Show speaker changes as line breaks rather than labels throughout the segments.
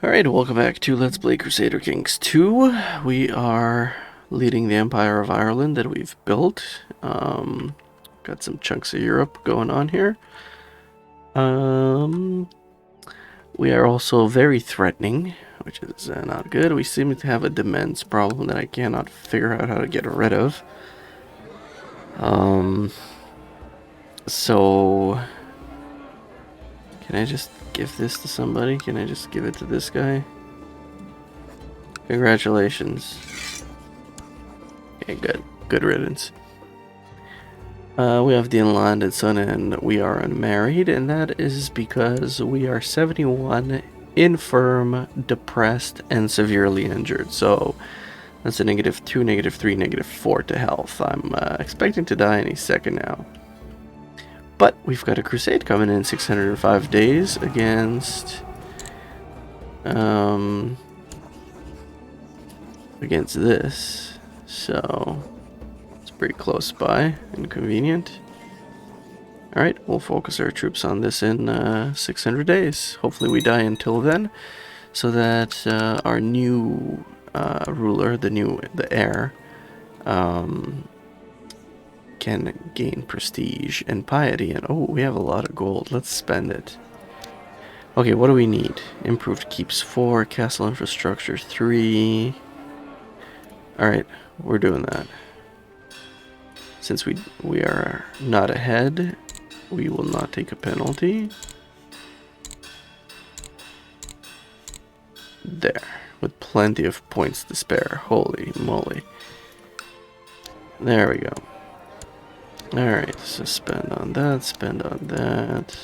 Alright, welcome back to Let's Play Crusader Kings 2. We are leading the Empire of Ireland that we've built. Got some chunks of Europe going on here. We are also very threatening, which is not good. We seem to have a demesne problem that I cannot figure out how to get rid of. So... Can I just give this to somebody? Can I just give it to this guy? Congratulations. Okay, good. Good riddance. We have the unlanded son and we are unmarried, and that is because we are 71, infirm, depressed, and severely injured. So that's a -2, -3, -4 to health. I'm expecting to die any second now. But we've got a crusade coming in 605 days against this, so it's pretty close by and convenient. Alright, we'll focus our troops on this in 600 days. Hopefully we die until then, so that our new ruler, the heir, can gain prestige and piety. And oh, we have a lot of gold. Let's spend it. Okay, what do we need? Improved keeps 4, castle infrastructure 3. Alright, we're doing that. Since we are not ahead, we will not take a penalty. There, with plenty of points to spare. Holy moly. There we go. Alright, so spend on that, spend on that.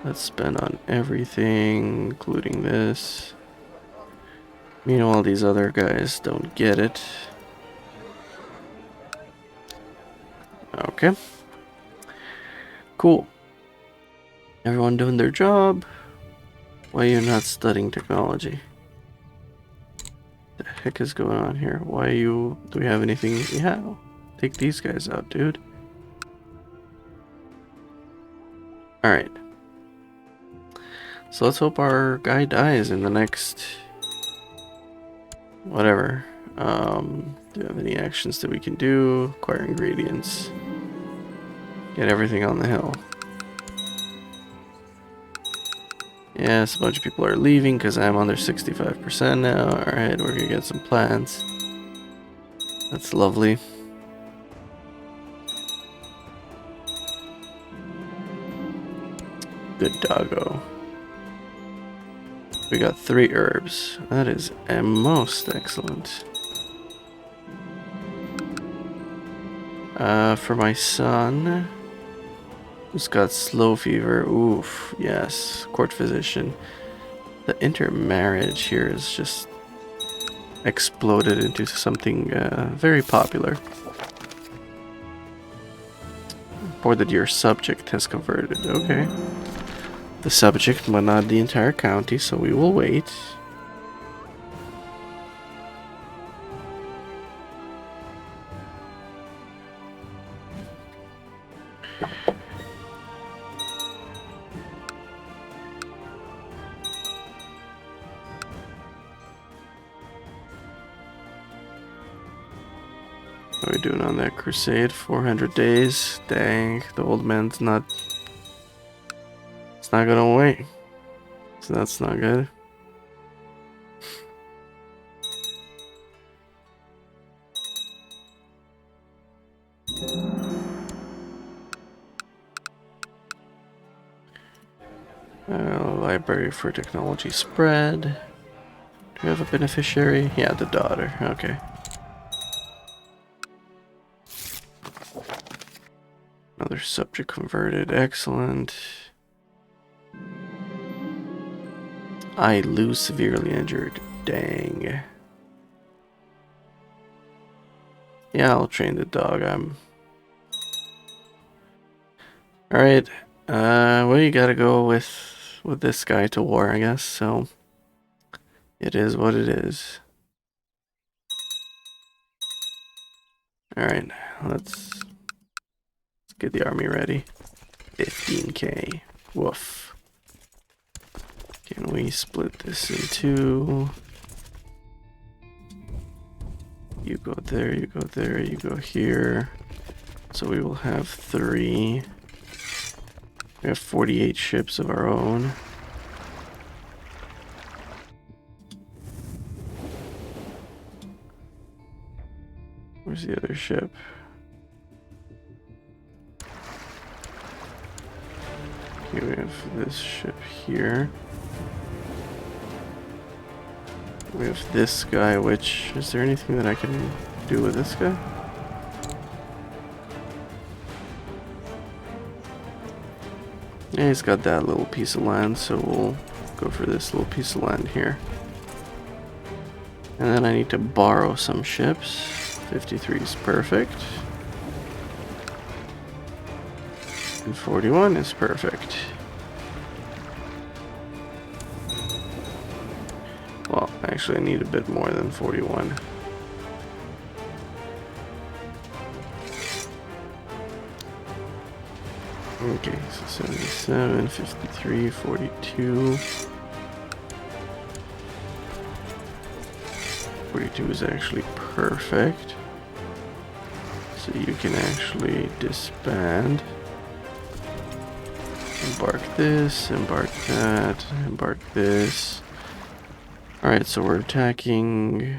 Let's spend on everything, including this. Meanwhile, these other guys don't get it. Okay. Cool. Everyone doing their job. Why are you not studying technology? The heck is going on here? Why are you... Do we have anything? Yeah. Take these guys out, dude. Alright. So let's hope our guy dies in the next... whatever. Do we have any actions that we can do? Acquire ingredients. Get everything on the hill. Yes, a bunch of people are leaving because I'm under 65% now. Alright, we're gonna get some plants. That's lovely. Good doggo. We got 3 herbs. That is most excellent. For my son, who's got slow fever. Oof, yes. Court physician. The intermarriage here is just exploded into something very popular. Reported your subject has converted. Okay. The subject, but not the entire county, so we will wait. What are we doing on that crusade? 400 days? Dang, the old man's not... It's not gonna wait. So that's not good. Library for technology spread. Do we have a beneficiary? Yeah, the daughter. Okay. Another subject converted. Excellent. I lose severely injured. Dang. Yeah, I'll train the dog. Alright. Well, you gotta go with this guy to war, I guess. So it is what it is. Alright, let's get the army ready. 15k. Woof. Okay, Can we split this in two? You go there, you go there, you go here. So we will have 3. We have 48 ships of our own. Where's the other ship? Okay, we have this ship here. We have this guy, which... Is there anything that I can do with this guy? Yeah, he's got that little piece of land, so we'll go for this little piece of land here. And then I need to borrow some ships. 53 is perfect. And 41 is perfect. Well, actually I need a bit more than 41. Okay, so 77, 53, 42. 42 is actually perfect. So you can actually disband. Embark this, embark that, embark this. Alright, so we're attacking.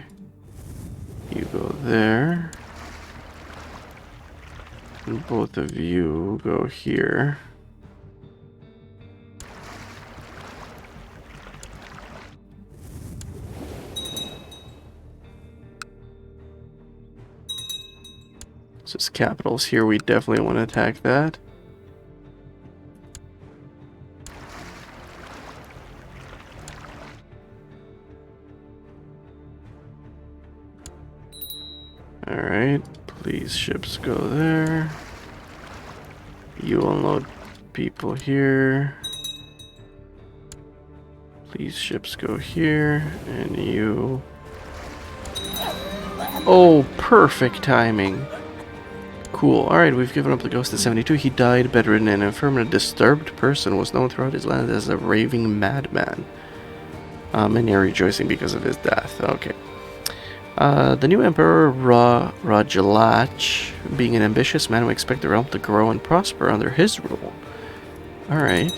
You go there. And both of you go here. So it's capitals here, we definitely want to attack that. Alright, please ships go there. You unload people here. Please ships go here. And you... Oh, perfect timing. Cool. Alright, we've given up the ghost at 72. He died bedridden and infirm. A disturbed person was known throughout his land as a raving madman. And you're rejoicing because of his death. Okay. The new Emperor Rajalach, being an ambitious man, we expect the realm to grow and prosper under his rule. Alright.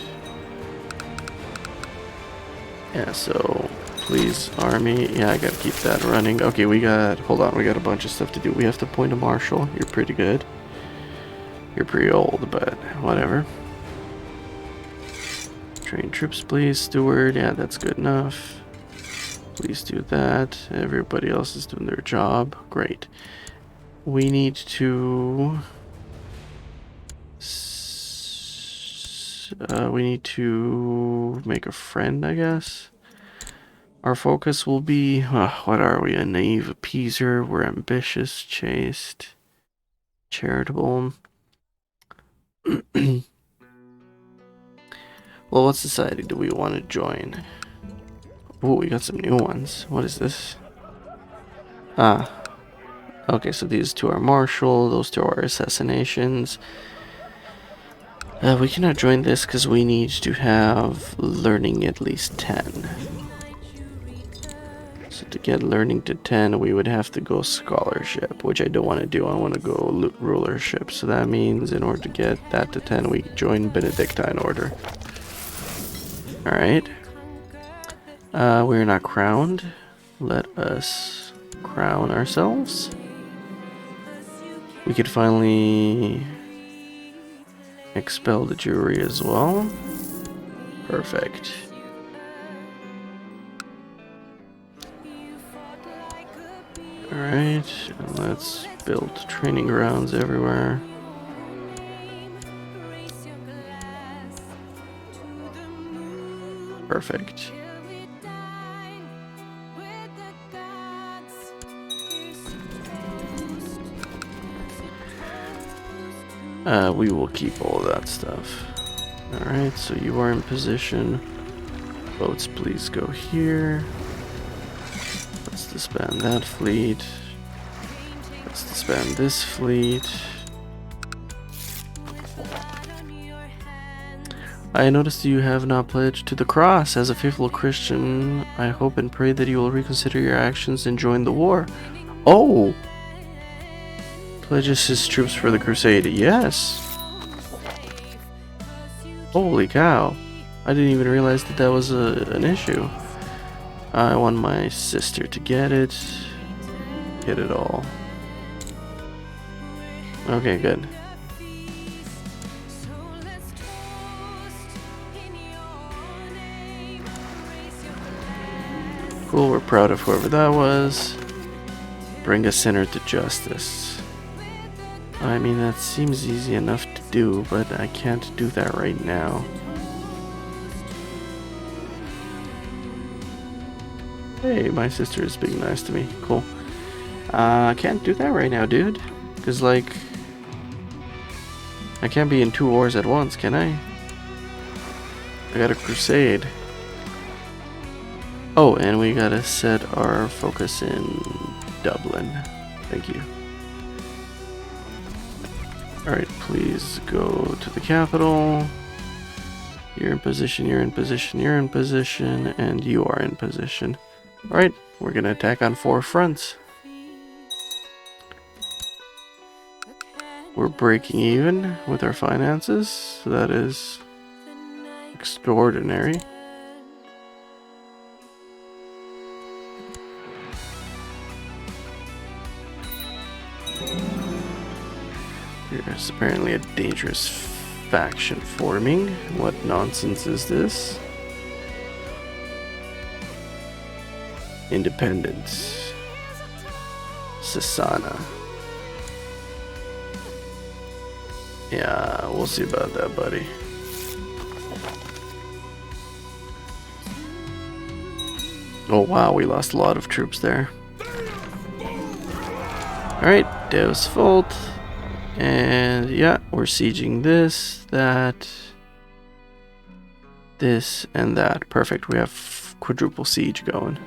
Yeah, so please, army. Yeah, I gotta keep that running. Okay, hold on, we got a bunch of stuff to do. We have to appoint a marshal. You're pretty good. You're pretty old, but whatever. Train troops, please. Steward, yeah, that's good enough. Please do that. Everybody else is doing their job. Great. We need to... make a friend, I guess. Our focus will be... what are we? A naive appeaser. We're ambitious, chaste, charitable. Well, what society do we want to join? Oh, we got some new ones. What is this? Ah. Okay, so these two are martial. Those two are assassinations. We cannot join this because we need to have learning at least 10. So to get learning to 10, we would have to go scholarship, which I don't want to do. I want to go rulership. So that means in order to get that to 10, we join Benedictine order. Alright. We're not crowned. Let us crown ourselves. We could finally expel the jury as well. Perfect. Alright, let's build training grounds everywhere. Perfect. We will keep all that stuff. Alright, so you are in position. Boats, please go here. Let's disband that fleet. Let's disband this fleet. I noticed you have not pledged to the cross. As a faithful Christian, I hope and pray that you will reconsider your actions and join the war. Oh! Pledges his troops for the crusade. Yes! Holy cow. I didn't even realize that that was an issue. I want my sister to get it. Get it all. Okay, good. Cool, we're proud of whoever that was. Bring a sinner to justice. I mean, that seems easy enough to do, but I can't do that right now. Hey, my sister is being nice to me. Cool. I can't do that right now, dude. Because, like, I can't be in 2 wars at once, can I? I got a crusade. Oh, and we gotta set our focus in Dublin. Thank you. Alright, please go to the capital. You're in position, you're in position, you're in position, and you are in position. Alright, we're gonna attack on 4 fronts. We're breaking even with our finances, so that is extraordinary. There's apparently a dangerous faction forming. What nonsense is this? Independence. Sasana. Yeah, we'll see about that, buddy. Oh wow, we lost a lot of troops there. Alright, Deus Volt. And yeah, we're sieging this, that, this, and that. Perfect, we have quadruple siege going.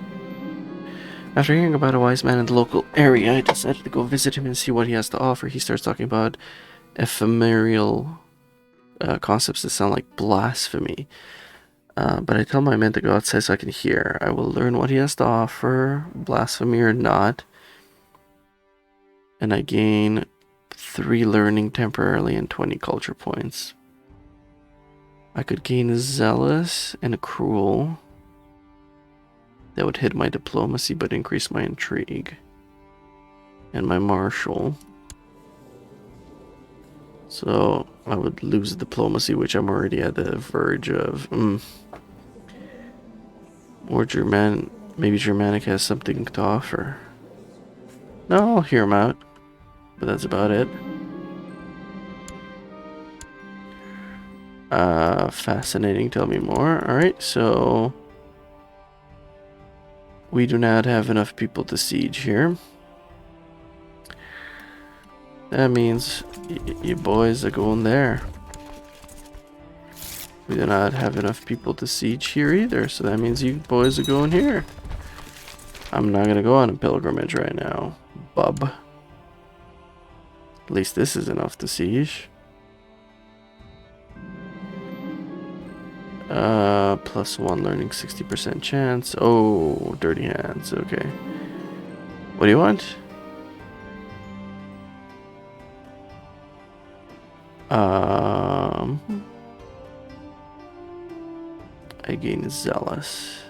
After hearing about a wise man in the local area, I decided to go visit him and see what he has to offer. He starts talking about ephemeral concepts that sound like blasphemy. But I tell my men to go outside so I can hear. I will learn what he has to offer, blasphemy or not. And I gain 3 learning temporarily and 20 culture points. I could gain a zealous and a cruel. That would hit my diplomacy but increase my intrigue. And my martial. So I would lose diplomacy, which I'm already at the verge of. Or maybe Germanic has something to offer. No, I'll hear him out. But that's about it. Fascinating, tell me more. Alright, so we do not have enough people to siege here. That means you boys are going there. We do not have enough people to siege here either, so that means you boys are going here. I'm not gonna go on a pilgrimage right now, bub. At least this is enough to siege. +1 learning 60% chance. Oh, dirty hands, okay. What do you want? I gain zealous.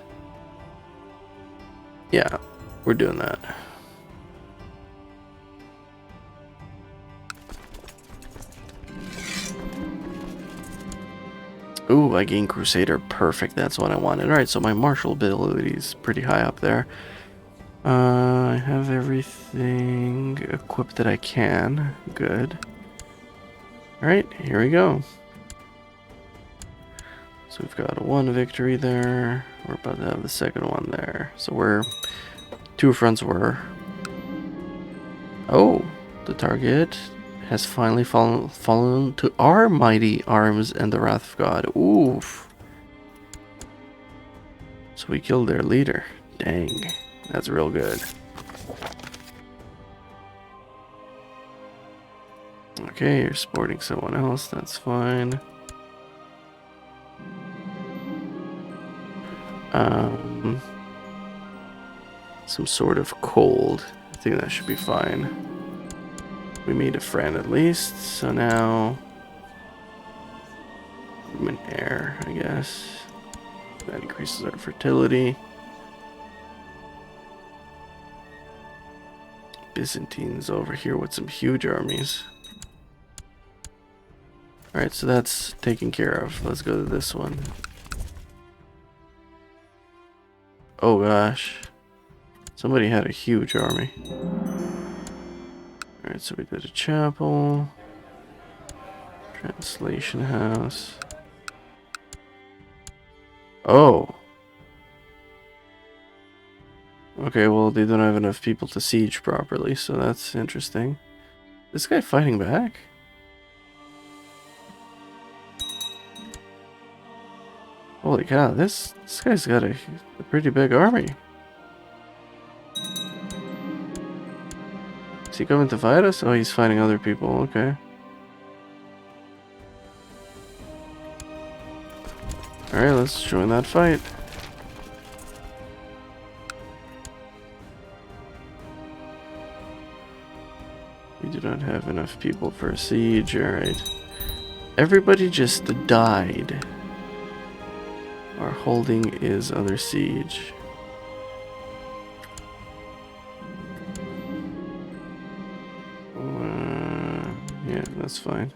Yeah, we're doing that. Ooh, I gain Crusader. Perfect, that's what I wanted. Alright, so my martial ability is pretty high up there. I have everything equipped that I can. Good. Alright, here we go. So we've got 1 victory there. We're about to have the 2nd one there. So we're 2 fronts were. Oh, the target has finally fallen to our mighty arms and the wrath of God. Oof. So we killed their leader. Dang, that's real good. Okay, you're supporting someone else, that's fine. Um, some sort of cold. I think that should be fine. We made a friend at least, so now I'm an heir, I guess. That increases our fertility. Byzantines over here with some huge armies. Alright, so that's taken care of. Let's go to this one. Oh gosh. Somebody had a huge army. Alright, so we did a chapel. Translation house. Oh. Okay, well, they don't have enough people to siege properly, so that's interesting. This guy fighting back? Holy cow, this guy's got a pretty big army. Is he coming to fight us? Oh, he's fighting other people, okay. Alright, let's join that fight. We do not have enough people for a siege, alright. Everybody just died. Our holding is under siege. Yeah, that's fine.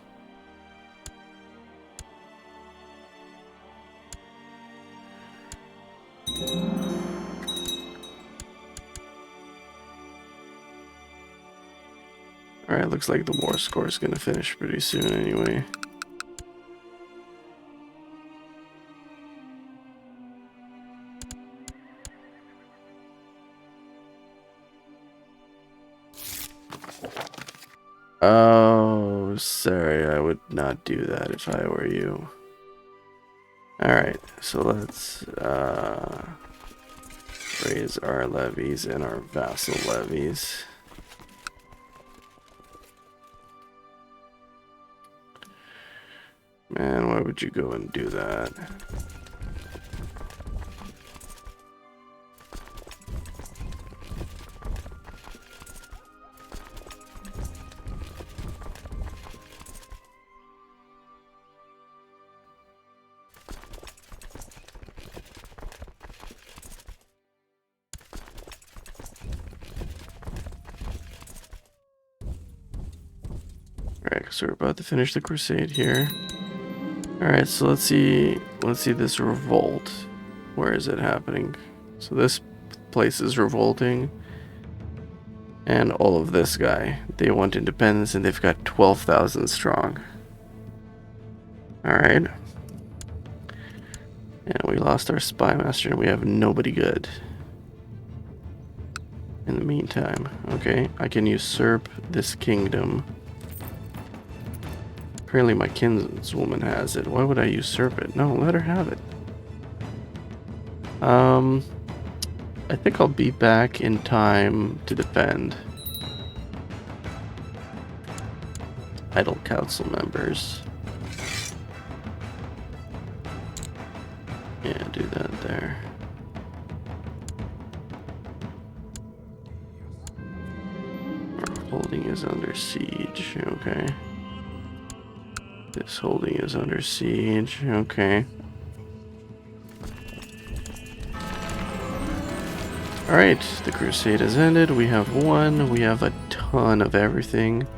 Alright, looks like the war score is gonna finish pretty soon anyway. Oh, sorry, I would not do that if I were you. Alright, so let's raise our levies and our vassal levies. Man, why would you go and do that? Alright, so we're about to finish the crusade here. Alright, so let's see this revolt. Where is it happening? So this place is revolting. And all of this guy. They want independence and they've got 12,000 strong. Alright. And we lost our spy master and we have nobody good. In the meantime, okay, I can usurp this kingdom. Apparently my kinswoman has it. Why would I usurp it? No, let her have it. I think I'll be back in time to defend. Idle council members. Yeah, do that there. Our holding is under siege, okay. This holding is under siege, okay. Alright, the crusade has ended. We have won. We have a ton of everything.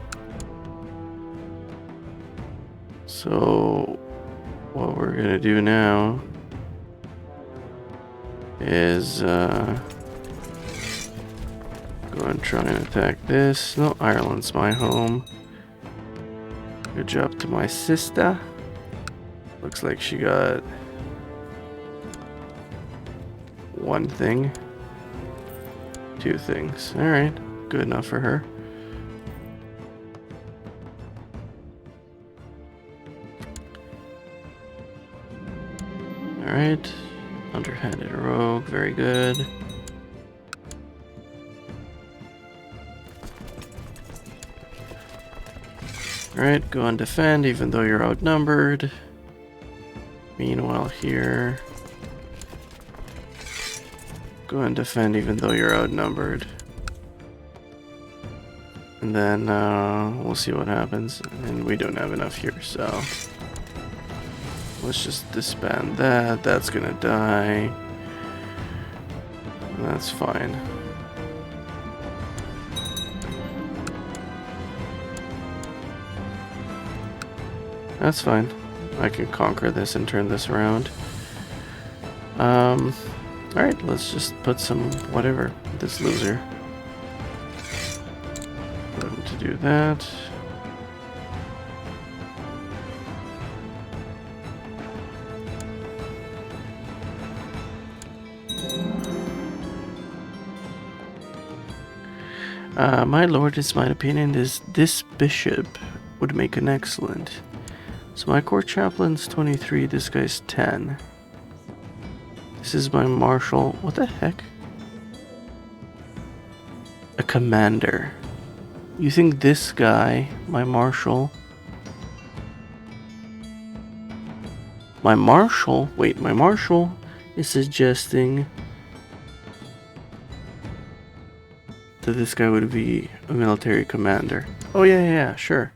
So, what we're gonna do now is go and try and attack this. No, Ireland's my home. Good job to my sister. Looks like she got one thing. Two things. Alright, good enough for her. Alright, underhanded rogue, very good. Alright, go and defend even though you're outnumbered. Meanwhile here, Go and defend even though you're outnumbered. And then we'll see what happens. And we don't have enough here, so let's just disband that. That's gonna die. That's fine. That's fine. I can conquer this and turn this around. Alright, let's just put some whatever. This loser. Put him to do that. My lord, it's my opinion is this bishop would make an excellent. So my court chaplain's 23, this guy's 10. This is my marshal. What the heck? A commander. You think this guy, my marshal... My marshal? Wait, my marshal is suggesting that this guy would be a military commander. Oh yeah, sure.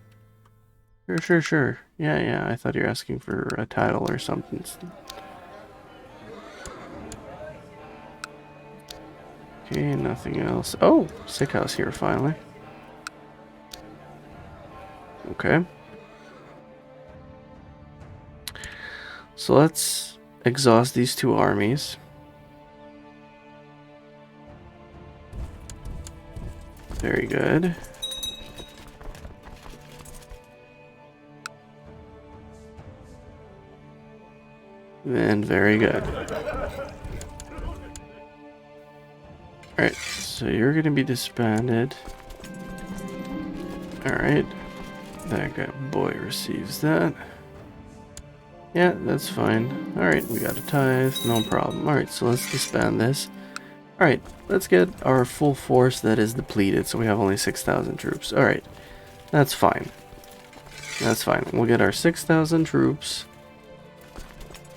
Sure. Yeah, I thought you were asking for a title or something. Okay, nothing else. Oh, sick house here finally. Okay. So let's exhaust these two armies. Very good. And very good. Alright, so you're gonna be disbanded. Alright. That guy boy receives that. Yeah, that's fine. Alright, we got a tithe, no problem. Alright, so let's disband this. Alright, let's get our full force that is depleted, so we have only 6,000 troops. Alright, that's fine. That's fine. We'll get our 6,000 troops.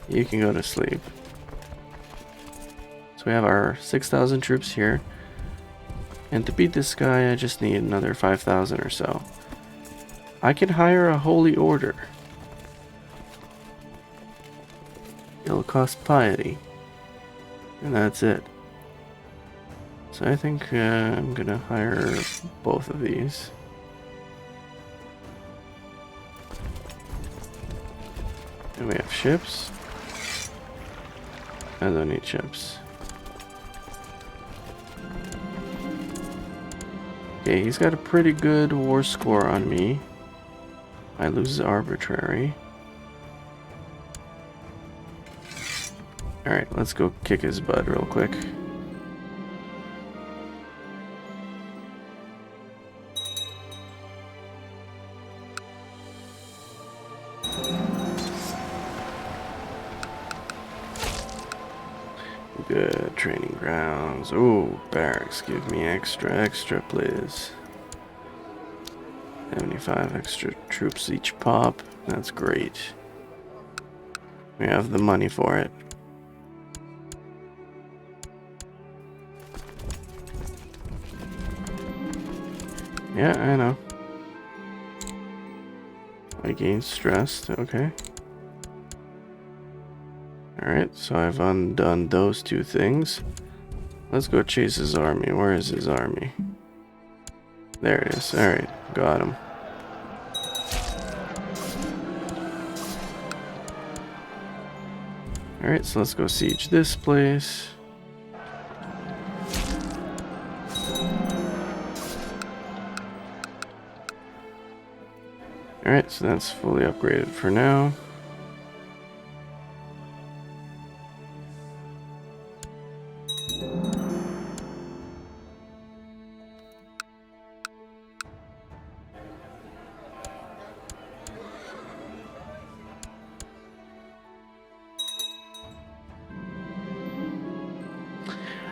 You can go to sleep. So we have our 6,000 troops here. And to beat this guy, I just need another 5,000 or so. I can hire a holy order. It'll cost piety. And that's it. So I think I'm gonna hire both of these. And we have ships. I don't need ships. Okay, he's got a pretty good war score on me. I lose arbitrary. Alright, let's go kick his butt real quick. Good training grounds. Oh, barracks. Give me extra, please. 75 extra troops each pop. That's great. We have the money for it. Yeah, I know. I gain stressed. Okay. Alright, so I've undone those two things. Let's go chase his army. Where is his army? There it is. Alright, got him. Alright, so let's go siege this place. Alright, so that's fully upgraded for now.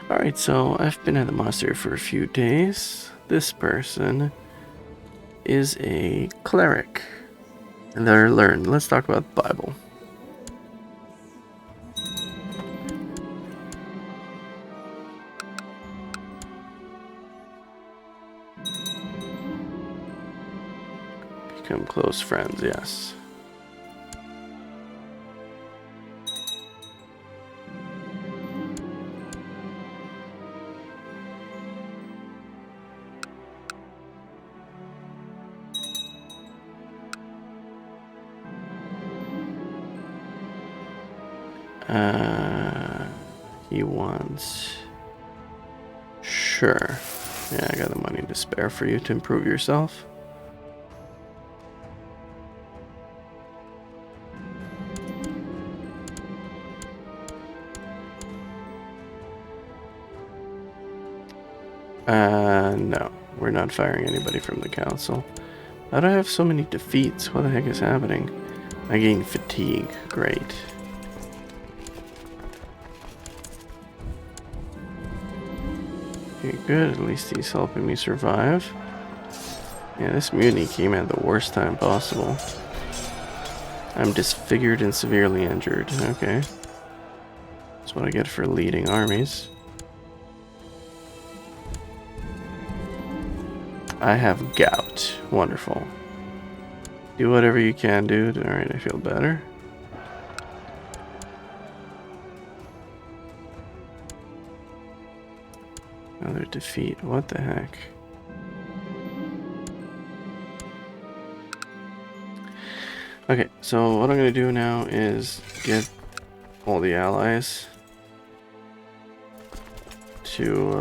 Alright, so I've been at the monastery for a few days. This person is a cleric. And they're learned. Let's talk about the Bible. Become close friends, yes. He wants... Sure. Yeah, I got the money to spare for you to improve yourself. No. We're not firing anybody from the council. How do I have so many defeats? What the heck is happening? I gain fatigue. Great. Okay, good. At least he's helping me survive. Yeah, this mutiny came at the worst time possible. I'm disfigured and severely injured. Okay. That's what I get for leading armies. I have gout. Wonderful. Do whatever you can, dude. Alright, I feel better. Another defeat. What the heck? Okay, so what I'm going to do now is get all the allies to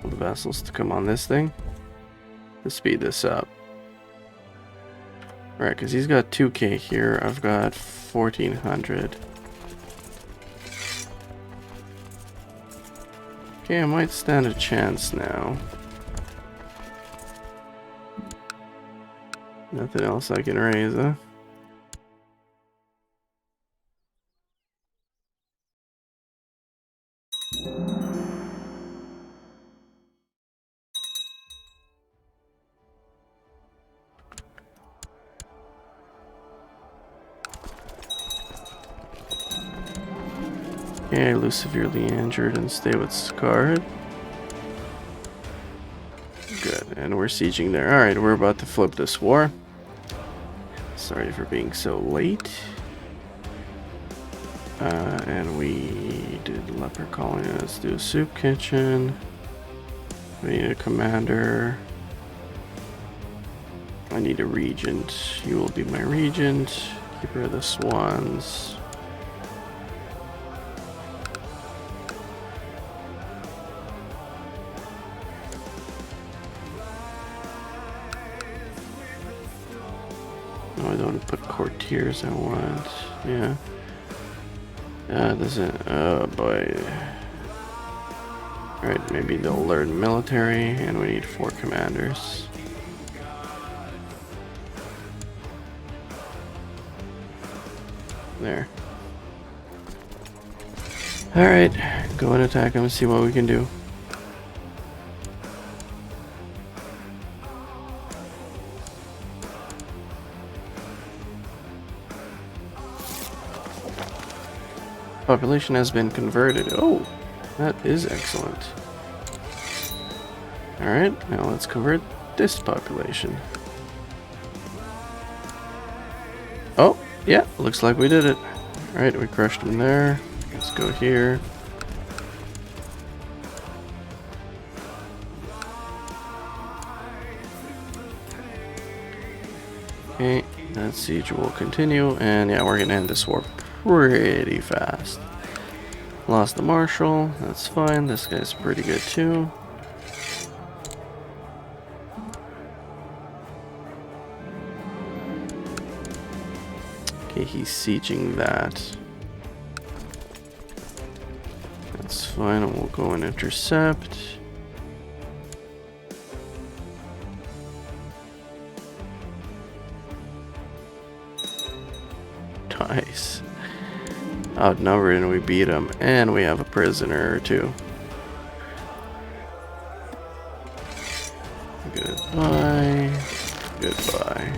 all the vessels to come on this thing to speed this up. Right, because he's got 2k here. I've got 1400. Okay, I might stand a chance now. Nothing else I can raise, huh? Okay, I lose severely injured and stay with scarred. Good, and we're sieging there. Alright, we're about to flip this war. Sorry for being so late. And we did leper colony. Let's do a soup kitchen. We need a commander. I need a regent. You will be my regent. Keeper of the Swans. No, I don't put courtiers. I want, yeah. Doesn't. Oh boy. Alright, maybe they'll learn military, and we need 4 commanders. There. Alright, go and attack them and see what we can do. Population has been converted. Oh, that is excellent. Alright, now let's convert this population. Oh, yeah, looks like we did it. Alright, we crushed them there. Let's go here. Okay, that siege will continue, and yeah, we're gonna end this war pretty fast. Lost the marshal, that's fine. This guy's pretty good too. Okay, he's sieging that. That's fine, and we'll go and intercept. Nice. Outnumbered and we beat him, and we have a prisoner or two. Goodbye. Goodbye.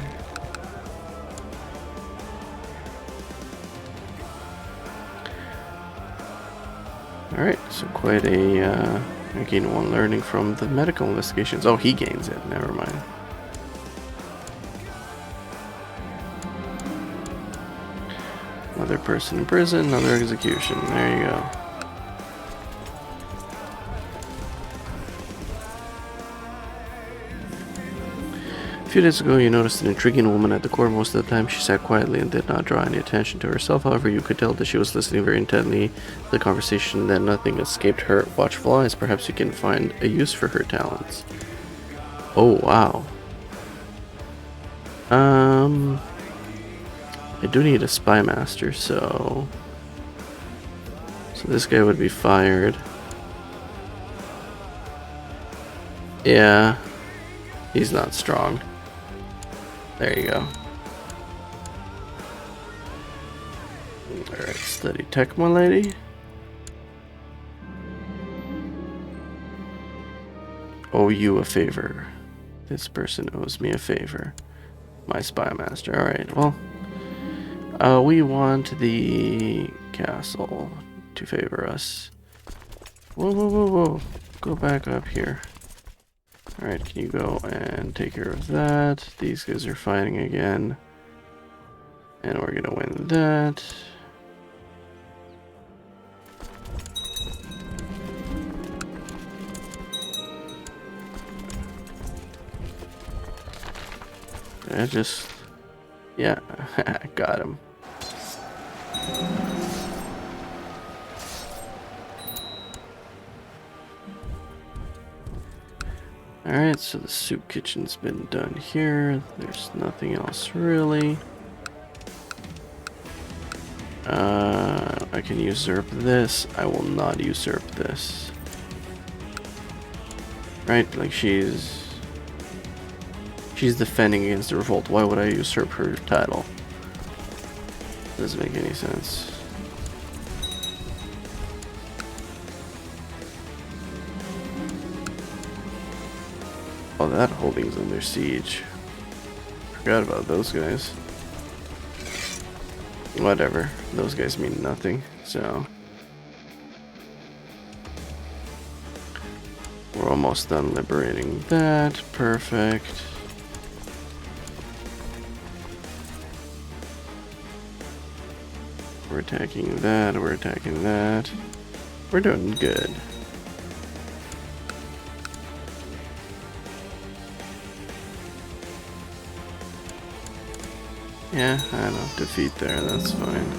Alright, so quite a I gain 1 learning from the medical investigations. Oh, he gains it. Never mind. Another person in prison, another execution. There you go. A few days ago, you noticed an intriguing woman at the court. Most of the time, she sat quietly and did not draw any attention to herself. However, you could tell that she was listening very intently to the conversation, that nothing escaped her watchful eyes. Perhaps you can find a use for her talents. Oh, wow. I do need a spy master, so this guy would be fired. Yeah, he's not strong. There you go. Alright, study tech, my lady. Owe you a favor. This person owes me a favor. My spy master. Alright, well. We want the castle to favor us. Whoa, whoa, whoa, whoa. Go back up here. Alright, can you go and take care of that? These guys are fighting again. And we're gonna win that. I just... yeah, got him. Alright, so the soup kitchen's been done here. There's nothing else really. I can usurp this. I will not usurp this. Right, like she's defending against the revolt. Why would I usurp her title? Doesn't make any sense. Oh, that holding's under siege. Forgot about those guys. Whatever. Those guys mean nothing, so... we're almost done liberating that. Perfect. We're attacking that. We're attacking that. We're doing good. Yeah, I know. Defeat there, that's fine.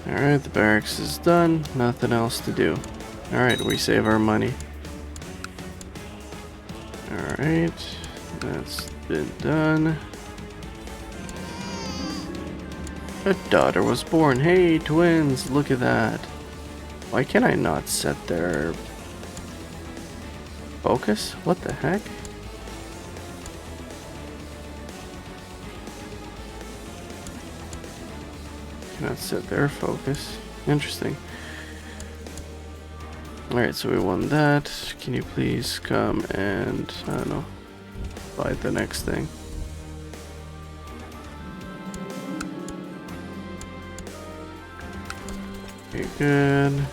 Alright, the barracks is done. Nothing else to do. Alright, we save our money. Alright, that's been done. A daughter was born. Hey, twins, look at that. Why can I not set their focus? What the heck? Cannot set their focus. Interesting. Alright, so we won that. Can you please come and, I don't know, fight the next thing? Okay, good.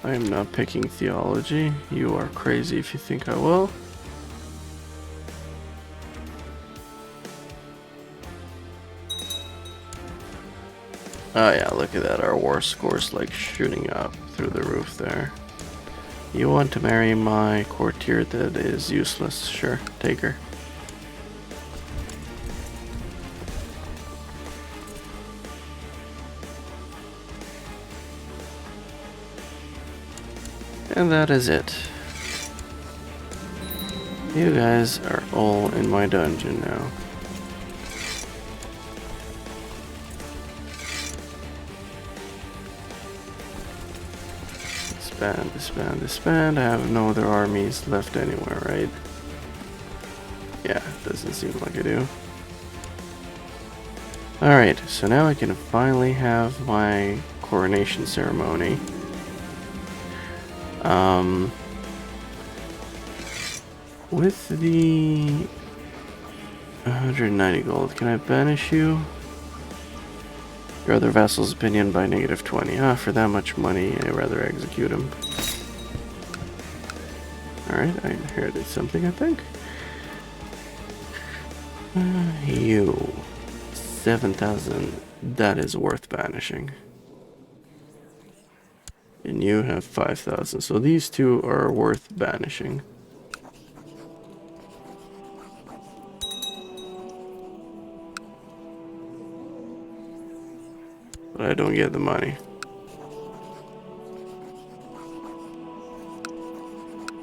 I am not picking theology. You are crazy if you think I will. Oh yeah, look at that. Our war score's like shooting up through the roof there. You want to marry my courtier that is useless? Sure, take her. And that is it. You guys are all in my dungeon now. Disband, disband, disband. I have no other armies left anywhere, right? Yeah, doesn't seem like I do. Alright, so now I can finally have my coronation ceremony. With the 190 gold. Can I banish you? Your other vassal's opinion by -20. Ah, for that much money, I'd rather execute him. Alright, I inherited something, I think. You. 7,000. That is worth banishing. And you have 5,000. So these two are worth banishing. But I don't get the money.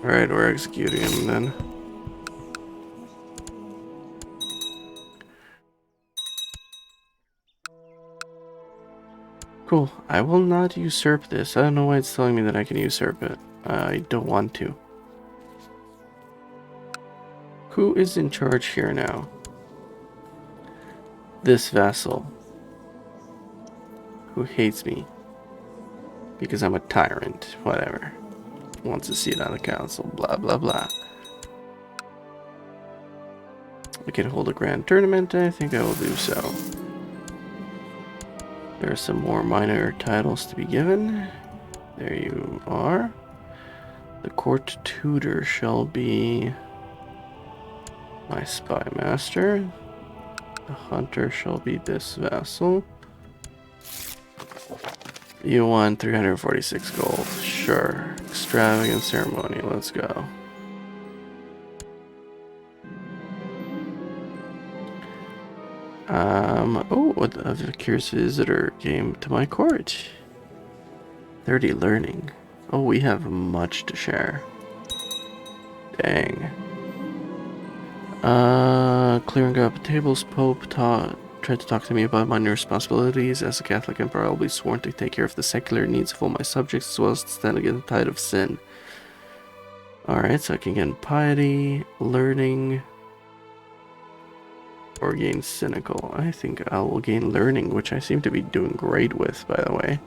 Alright, we're executing him then. Cool. I will not usurp this. I don't know why it's telling me that I can usurp it. I don't want to. Who is in charge here now? This vassal. Who hates me. Because I'm a tyrant. Whatever. Wants a seat on the council. Blah, blah, blah. I can hold a grand tournament. I think I will do so. There are some more minor titles to be given. There you are. The court tutor shall be my spy master. The hunter shall be this vassal. You want 346 gold. Sure. Extravagant ceremony. Let's go. Oh, a curious visitor came to my court. 30 learning. Oh, we have much to share. Dang. Clearing up tables, Pope tried to talk to me about my new responsibilities. As a Catholic emperor, I'll be sworn to take care of the secular needs of all my subjects, as well as to stand against the tide of sin. Alright, so I can gain piety, learning, or gain cynical. I think I will gain learning, which I seem to be doing great with, by the way.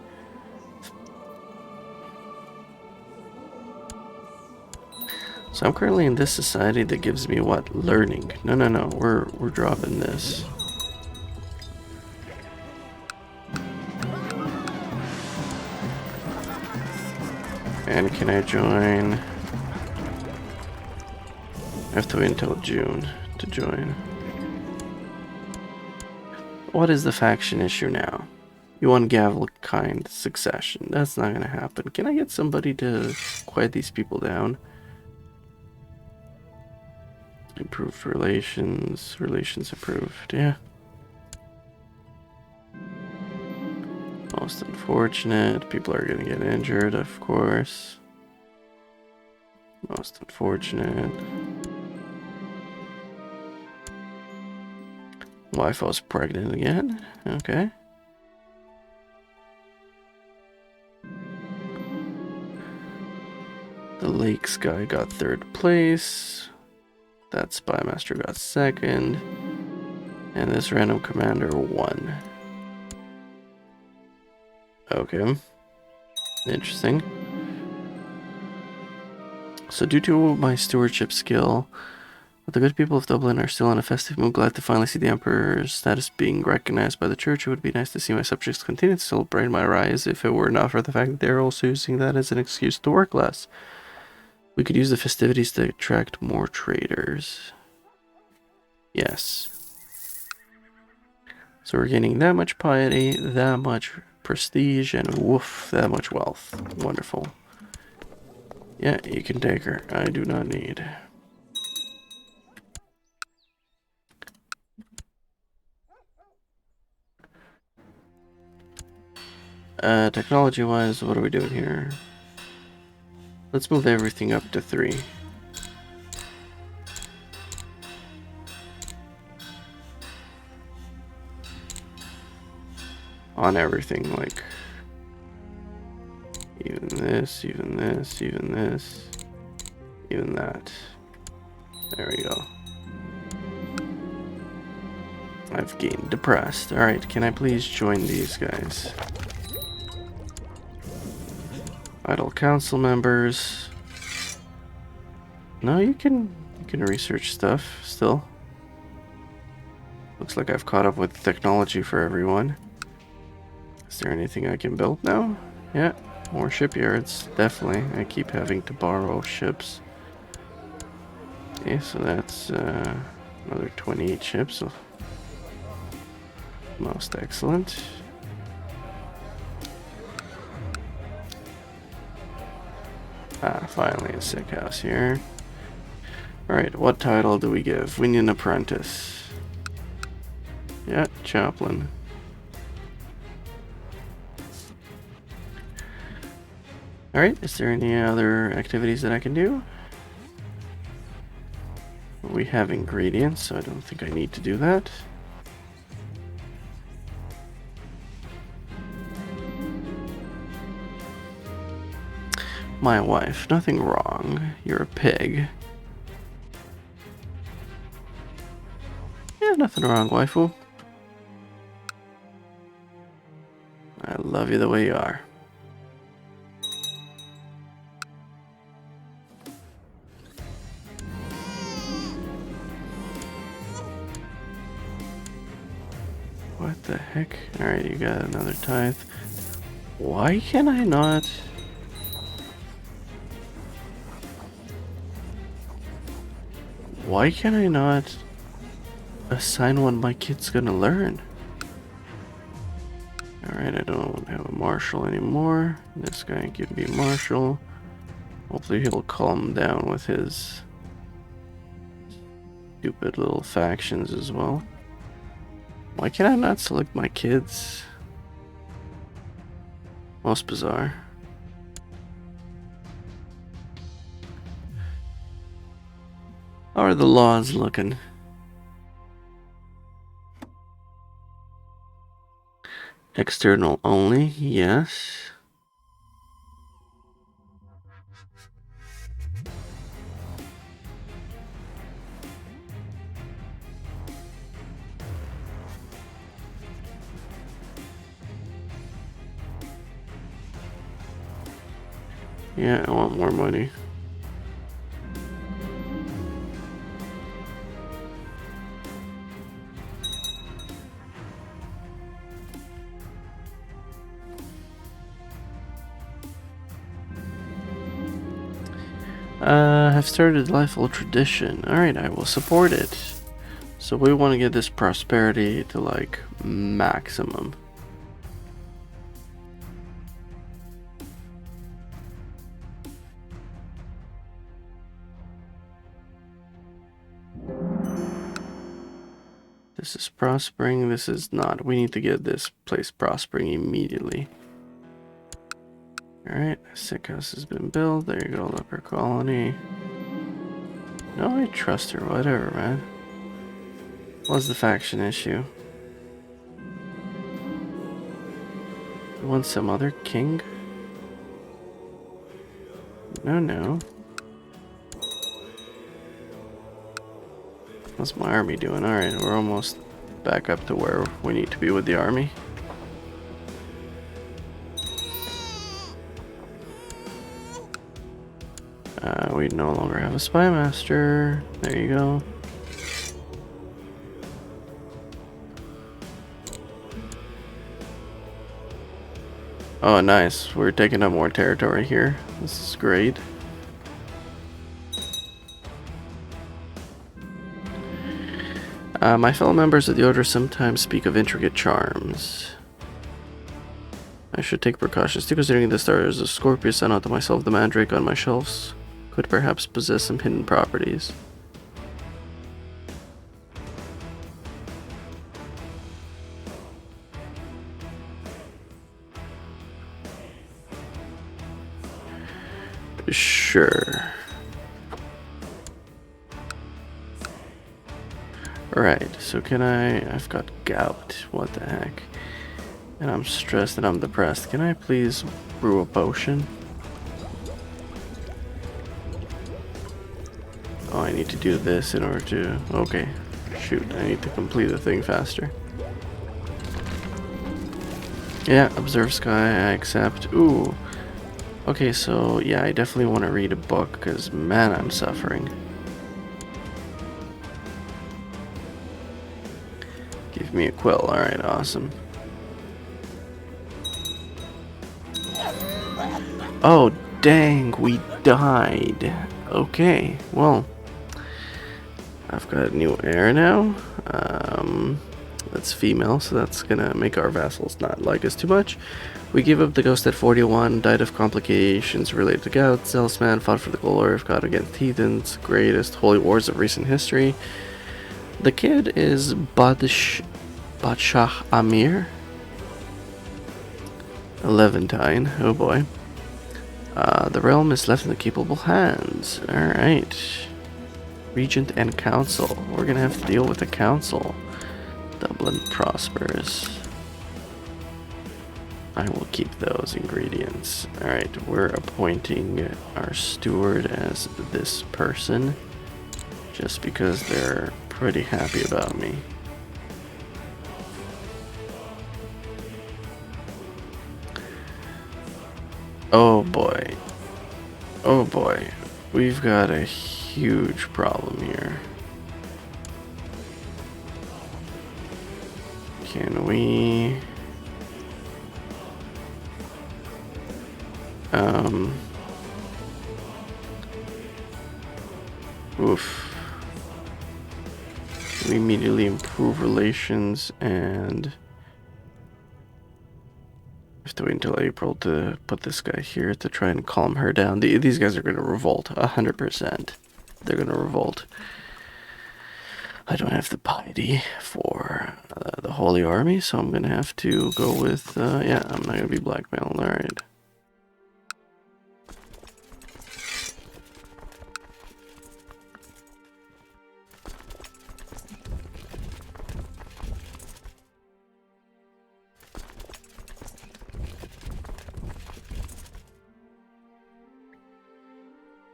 So I'm currently in this society that gives me what? Learning. No. We're dropping this. And can I join? I have to wait until June to join. What is the faction issue now? You want Gavel-kind succession. That's not gonna happen. Can I get somebody to quiet these people down? Improved relations. Relations improved, yeah. Most unfortunate. People are gonna get injured, of course. Most unfortunate. Wife was pregnant again. Okay. The Lakes guy got 3rd place. That Spy Master got 2nd. And this random commander won. Okay. Interesting. So due to my stewardship skill, the good people of Dublin are still in a festive mood, glad to finally see the Emperor's status being recognized by the Church. It would be nice to see my subjects continue to celebrate my rise if it were not for the fact that they're also using that as an excuse to work less. We could use the festivities to attract more traders. Yes. So we're gaining that much piety, that much prestige, and woof, that much wealth. Wonderful. Yeah, you can take her. I do not need. Technology-wise, what are we doing here? Let's move everything up to 3. On everything, like... Even this, even this, even this, even that. There we go. I've gained depressed. Alright, can I please join these guys? Idle council members. No, you can research stuff still. Looks like I've caught up with technology for everyone. Is there anything I can build now? Yeah, more shipyards, definitely. I keep having to borrow ships. Okay, so that's another 28 ships. So most excellent. Ah, finally a sick house here. Alright, what title do we give? We need an apprentice. Yeah, chaplain. Alright, is there any other activities that I can do? We have ingredients, so I don't think I need to do that. My wife, nothing wrong. You're a pig. Yeah, nothing wrong, waifu. I love you the way you are. What the heck? Alright, you got another tithe. Why can I not? Why can I not assign what my kid's gonna learn? Alright, I don't have a marshal anymore. This guy can be marshal. Hopefully he'll calm down with his stupid little factions as well. Why can I not select my kids? Most bizarre. How are the laws looking? External only, yes. Yeah, I want more money. Have started Lifeful Tradition. Alright, I will support it. So we want to get this prosperity to like maximum. This is prospering, this is not. We need to get this place prospering immediately. Alright, sick house has been built. There you go, leper colony. No, I trust her, whatever, man. What's the faction issue? You want some other king? No. What's my army doing? Alright, we're almost back up to where we need to be with the army. We no longer have a spy master. There you go. Oh, nice. We're taking up more territory here. This is great. My fellow members of the Order sometimes speak of intricate charms. I should take precautions too, considering the stars of Scorpius and not to myself the mandrake on my shelves could perhaps possess some hidden properties. Sure. Right, so can I've got gout, what the heck. And I'm stressed and I'm depressed. Can I please brew a potion? Oh, I need to do this in order to... Okay. Shoot, I need to complete the thing faster. Yeah, observe sky, I accept. Ooh. Okay, so yeah, I definitely want to read a book, because man, I'm suffering. Give me a quill. Alright, awesome. Oh, dang, we died. Okay, well, I've got a new heir now. That's female, so that's gonna make our vassals not like us too much. We gave up the ghost at 41, died of complications related to gout. Zealous man fought for the glory of God against heathens, greatest holy wars of recent history. The kid is Badshah Amir. Levantine, oh boy. The realm is left in the capable hands. Alright. Regent and council. We're gonna have to deal with the council. Dublin prospers. I will keep those ingredients. Alright, we're appointing our steward as this person. Just because they're pretty happy about me. Oh boy. Oh boy. We've got a huge problem here. Can we... Oof. We immediately improve relations and... have to wait until April to put this guy here to try and calm her down. These guys are going to revolt, 100%. They're going to revolt. I don't have the piety for the Holy Army, so I'm going to have to go with, yeah, I'm not going to be blackmailed, alright.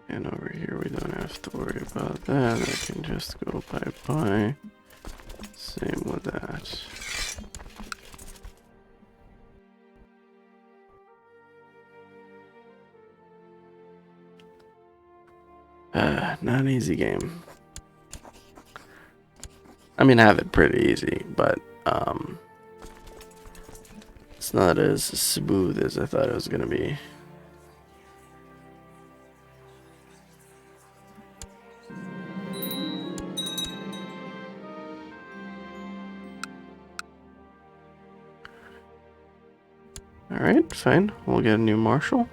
And over here we don't have to worry about that. I can just go bye-bye. Same with that. Not an easy game. I mean, I have it pretty easy, but it's not as smooth as I thought it was gonna be. Alright, fine. We'll get a new marshal.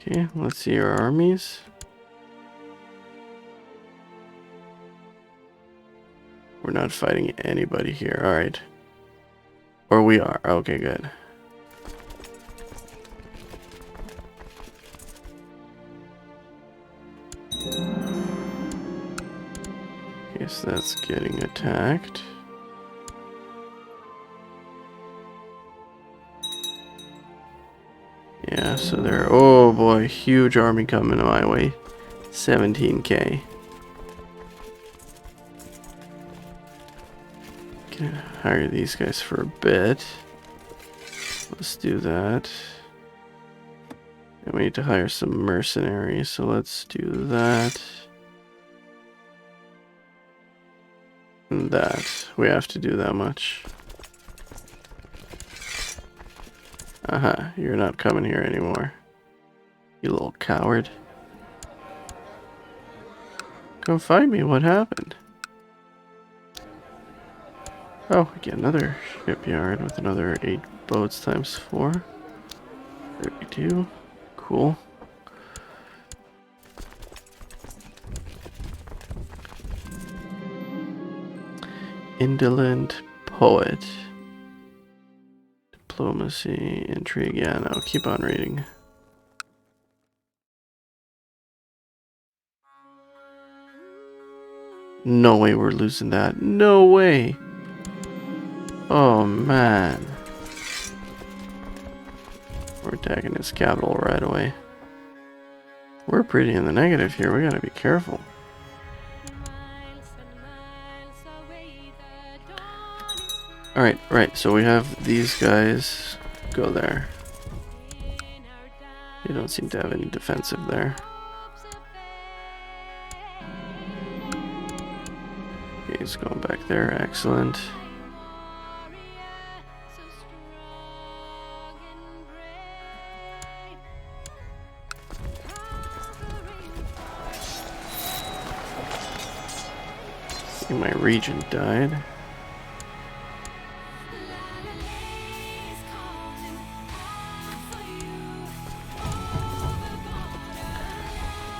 Okay, let's see our armies. We're not fighting anybody here, alright. Or we are, okay, good. Okay, so that's getting attacked. Yeah, so they're, oh boy, huge army coming my way. 17k. Can hire these guys for a bit. Let's do that. And we need to hire some mercenaries, so let's do that. And that. We have to do that much. You're not coming here anymore. You little coward. Come find me, what happened? Oh, we get another shipyard with another 8 boats times 4. 32. Cool. Indolent poet. Diplomacy, intrigue, yeah, no, keep on reading. No way we're losing that. No way. Oh, man. We're attacking his capital right away. We're pretty in the negative here. We gotta be careful. Alright, right. So we have these guys go there. They don't seem to have any defensive there. Okay, he's going back there. Excellent. Okay, my regent died.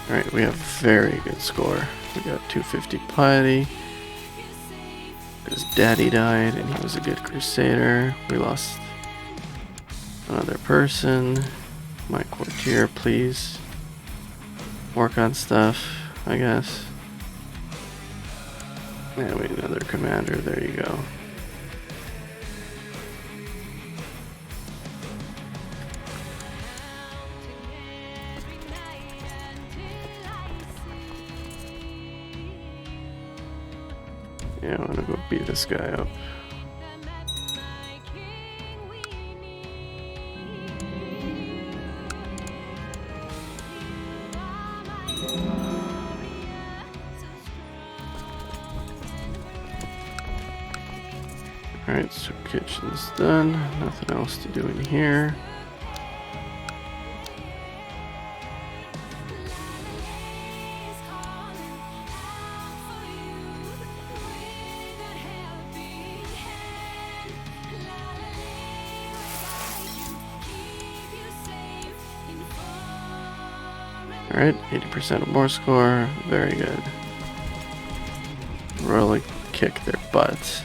Alright, we have a very good score. We got 250 piety. His daddy died and he was a good crusader. We lost another person. My courtier, please work on stuff, I guess. And we need another commander, there you go. Yeah, I want to go beat this guy up. Alright, so kitchen's done. Nothing else to do in here. Alright, 80% of more score. Very good. Really kick their butts.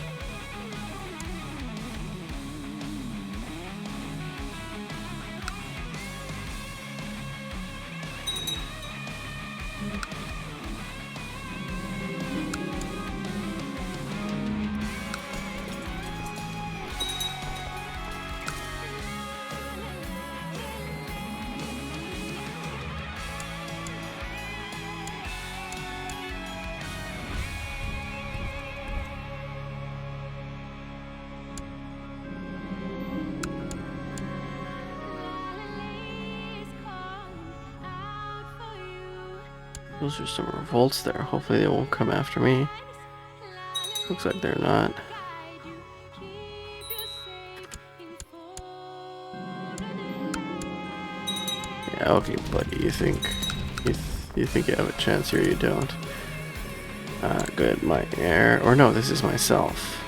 Those are some revolts there. Hopefully they won't come after me. Looks like they're not. Yeah, okay, buddy. You think you think you have a chance here? You don't. Good. My heir, or no, this is myself.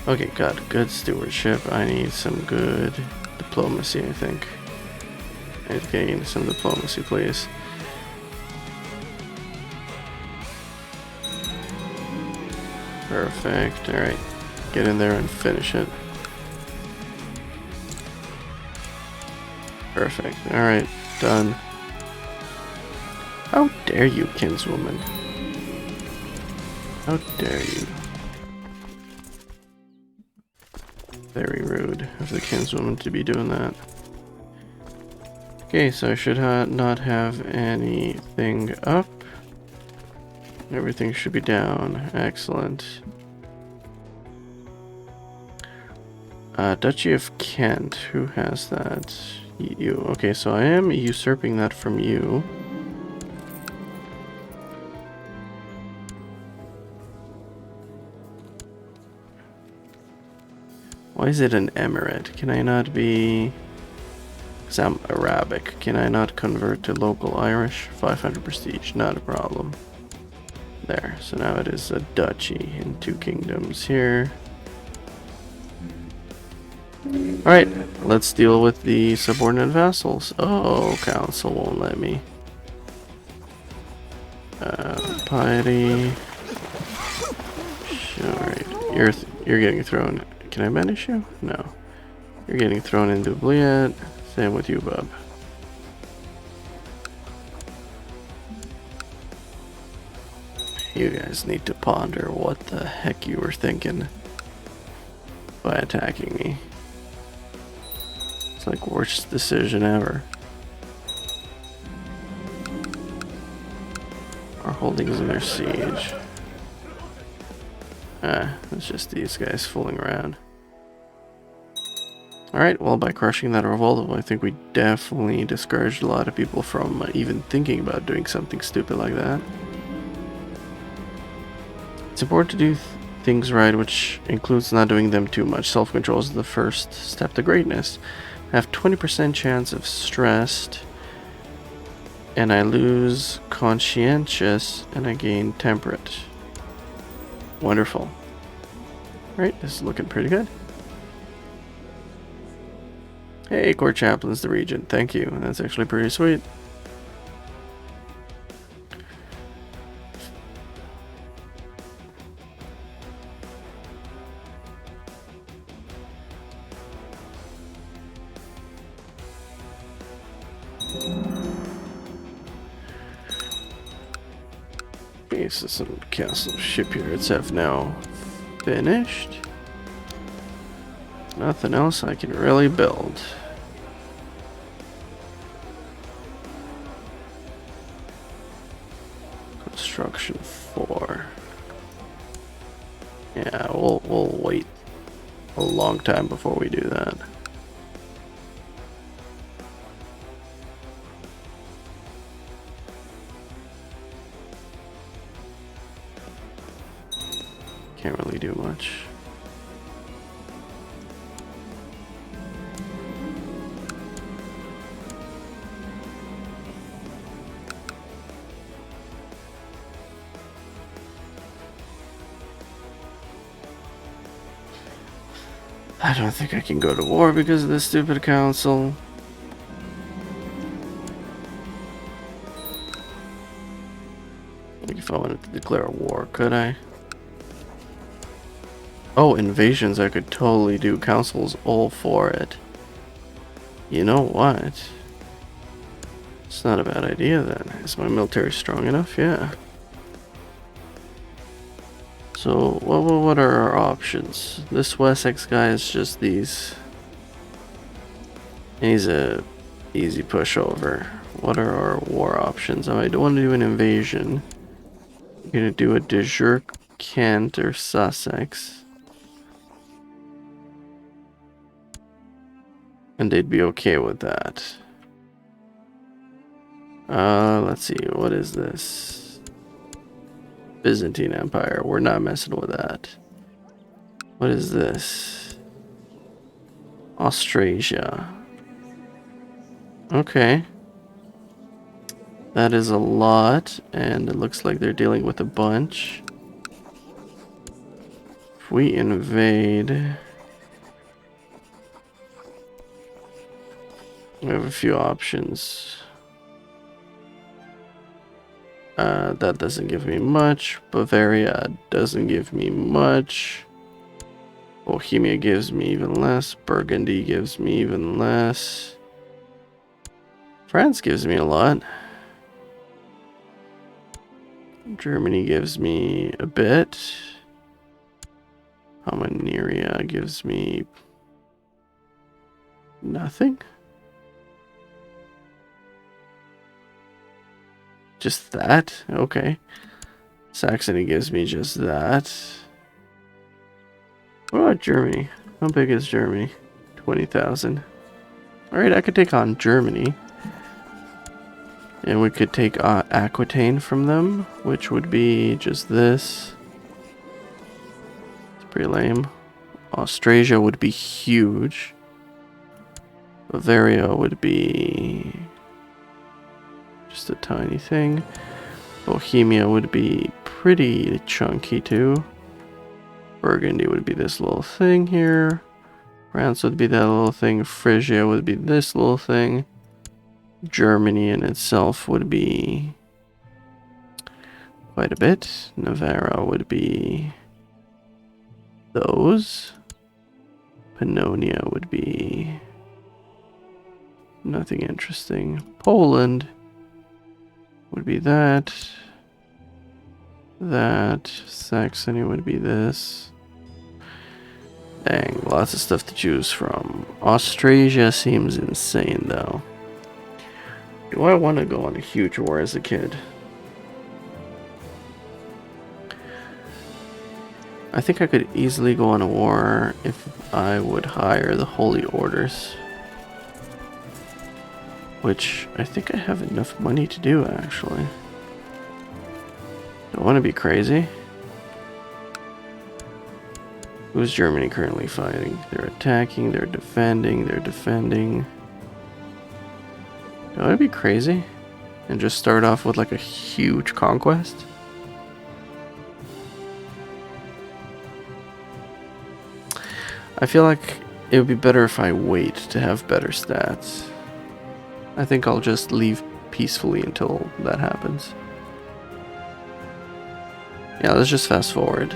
Okay, got good stewardship. I need some good diplomacy. I think. I need to gain some diplomacy, please. Perfect. Alright. Get in there and finish it. Perfect. Alright. Done. How dare you, kinswoman? How dare you? Very rude of the kinswoman to be doing that. Okay, so I should not have anything up. Everything should be down. Excellent. Duchy of Kent. Who has that? You. Okay, so I am usurping that from you. Why is it an emirate? Can I not be... Because I'm Arabic. Can I not convert to local Irish? 500 prestige. Not a problem. There. So now it is a duchy in 2 kingdoms here. Alright, let's deal with the subordinate vassals. Oh, council won't let me. Piety. Alright, you're getting thrown. Can I banish you? No. You're getting thrown into oubliette. Same with you, bub. You guys need to ponder what the heck you were thinking by attacking me. It's like worst decision ever. Our holdings in their siege. It's just these guys fooling around. Alright, well, by crushing that revolt, I think we definitely discouraged a lot of people from even thinking about doing something stupid like that. It's important to do things right, which includes not doing them too much. Self-control is the first step to greatness. I have 20% chance of stressed, and I lose conscientious, and I gain temperate. Wonderful. Alright, this is looking pretty good. Hey, Court Chaplain's the Regent. Thank you. That's actually pretty sweet. Bases and castle shipyards have now finished. Nothing else I can really build. Construction 4. Yeah, we'll wait a long time before we do that. Can't really do much. I don't think I can go to war because of this stupid council. Like if I wanted to declare a war, could I? Oh, invasions I could totally do. Council's all for it. You know what? It's not a bad idea then. Is my military strong enough? Yeah. So, what are our options? This Wessex guy is just these. He's a easy pushover. What are our war options? Oh, I don't want to do an invasion. I'm gonna do a de jure Kent or Sussex. And they'd be okay with that. Let's see, what is this? Byzantine Empire. We're not messing with that. What is this? Austrasia. Okay. That is a lot, and it looks like they're dealing with a bunch. If we invade... We have a few options. That doesn't give me much. Bavaria doesn't give me much. Bohemia gives me even less. Burgundy gives me even less. France gives me a lot. Germany gives me a bit. Pomerania gives me nothing. Just that? Okay. Saxony gives me just that. What about Germany? How big is Germany? 20,000. Alright, I could take on Germany. And we could take Aquitaine from them, which would be just this. It's pretty lame. Austrasia would be huge. Bavaria would be just a tiny thing. Bohemia would be pretty chunky too. Burgundy would be this little thing here. France would be that little thing. Frisia would be this little thing. Germany in itself would be quite a bit. Navarra would be those. Pannonia would be nothing interesting. Poland would be that. That. Saxony would be this. Dang, lots of stuff to choose from. Austrasia seems insane though. Do I want to go on a huge war as a kid? I think I could easily go on a war if I would hire the Holy Orders. Which I think I have enough money to do, actually. Don't want to be crazy. Who's Germany currently fighting? They're attacking, they're defending, they're defending. Do I want to be crazy? And just start off with like a huge conquest? I feel like it would be better if I wait to have better stats. I think I'll just leave peacefully until that happens. Yeah, let's just fast forward.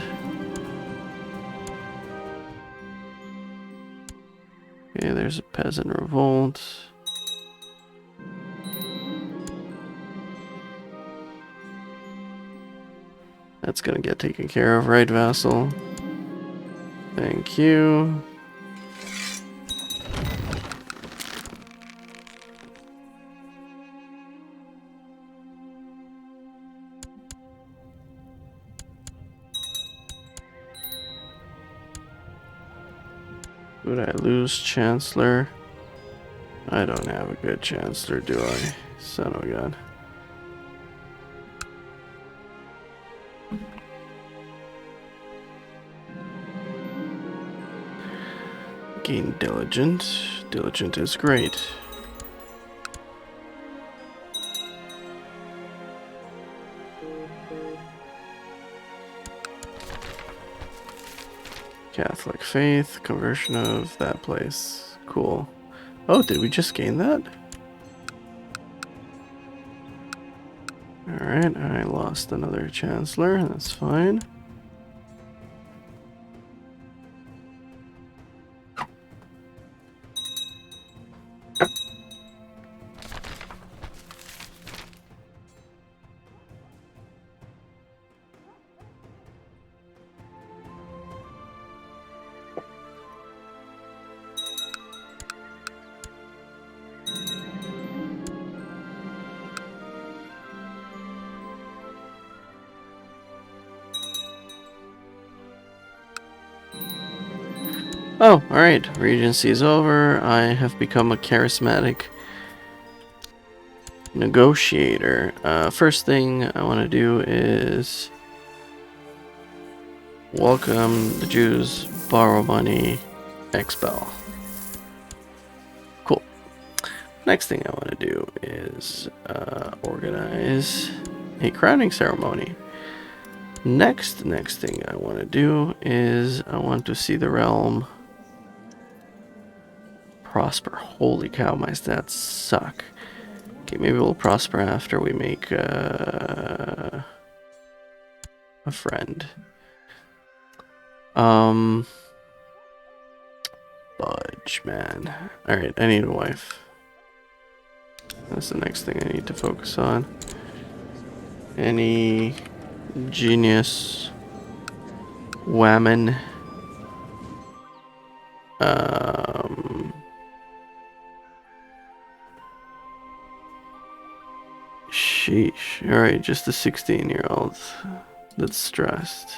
Okay, there's a peasant revolt. That's gonna get taken care of, right, vassal? Thank you. Would I lose Chancellor? I don't have a good Chancellor, do I? Son of a gun. Gain Diligent. Diligent is great. Catholic faith, conversion of that place. Cool. Oh, did we just gain that? Alright, I lost another Chancellor, that's fine. Oh, alright. Regency is over. I have become a charismatic negotiator. First thing I want to do is welcome the Jews, borrow money, expel. Cool. Next thing I want to do is organize a crowning ceremony. Next thing I want to do is I want to see the realm prosper. Holy cow, my stats suck. Okay, maybe we'll prosper after we make a friend. Budge, man. Alright, I need a wife. That's the next thing I need to focus on. Any genius woman. Sheesh. Alright, just a 16-year-old that's stressed.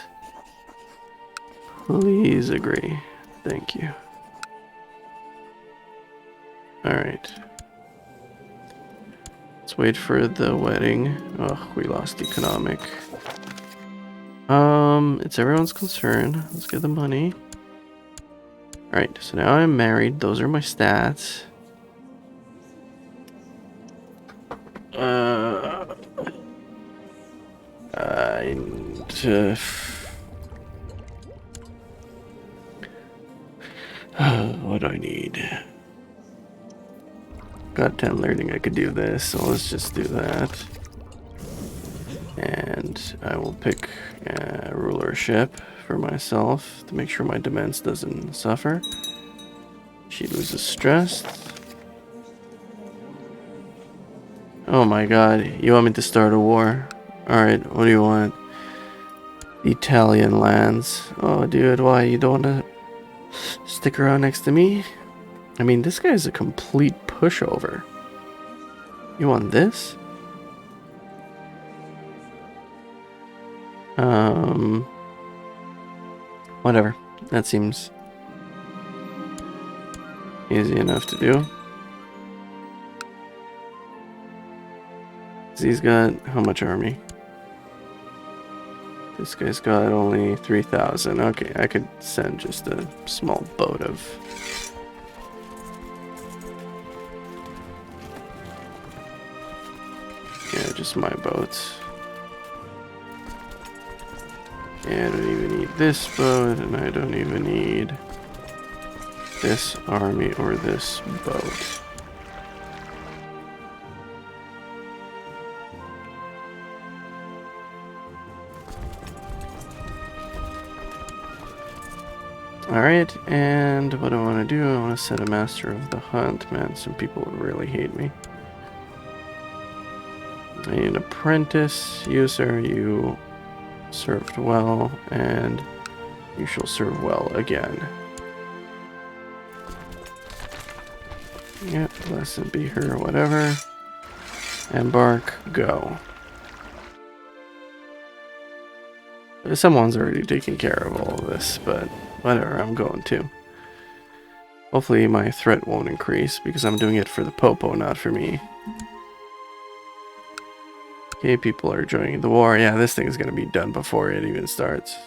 Please agree. Thank you. Alright. Let's wait for the wedding. Oh, we lost economic. It's everyone's concern. Let's get the money. Alright, so now I'm married. Those are my stats. What do I need? Got 10 learning, I could do this, so let's just do that. And I will pick rulership for myself to make sure my demands doesn't suffer. She loses stress. Oh my god, you want me to start a war? Alright, what do you want? Italian lands. Oh dude, why? You don't want to stick around next to me? I mean, this guy is a complete pushover. You want this? Whatever. That seems easy enough to do. He's got how much army? This guy's got only 3,000. Okay, I could send just a small boat of... Yeah, just my boats. Yeah, I don't even need this boat, and I don't even need this army or this boat. Alright, and what I want to do, I want to set a master of the hunt. Man, some people would really hate me. I need an apprentice. You, sir, you served well, and you shall serve well again. Yep, blessed be her, whatever. Embark, go. Someone's already taking care of all of this, but whatever, I'm going to. Hopefully my threat won't increase, because I'm doing it for the Popo, not for me. Okay, people are joining the war. Yeah, this thing is going to be done before it even starts.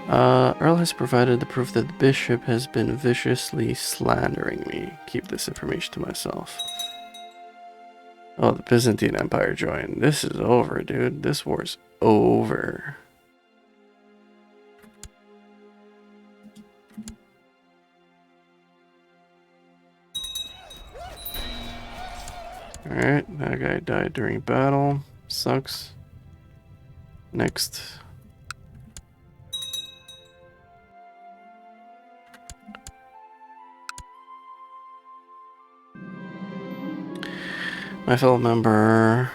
Earl has provided the proof that the bishop has been viciously slandering me. Keep this information to myself. Oh, the Byzantine Empire joined. This is over, dude. This war's over. Alright, that guy died during battle. Sucks. Next. My fellow member.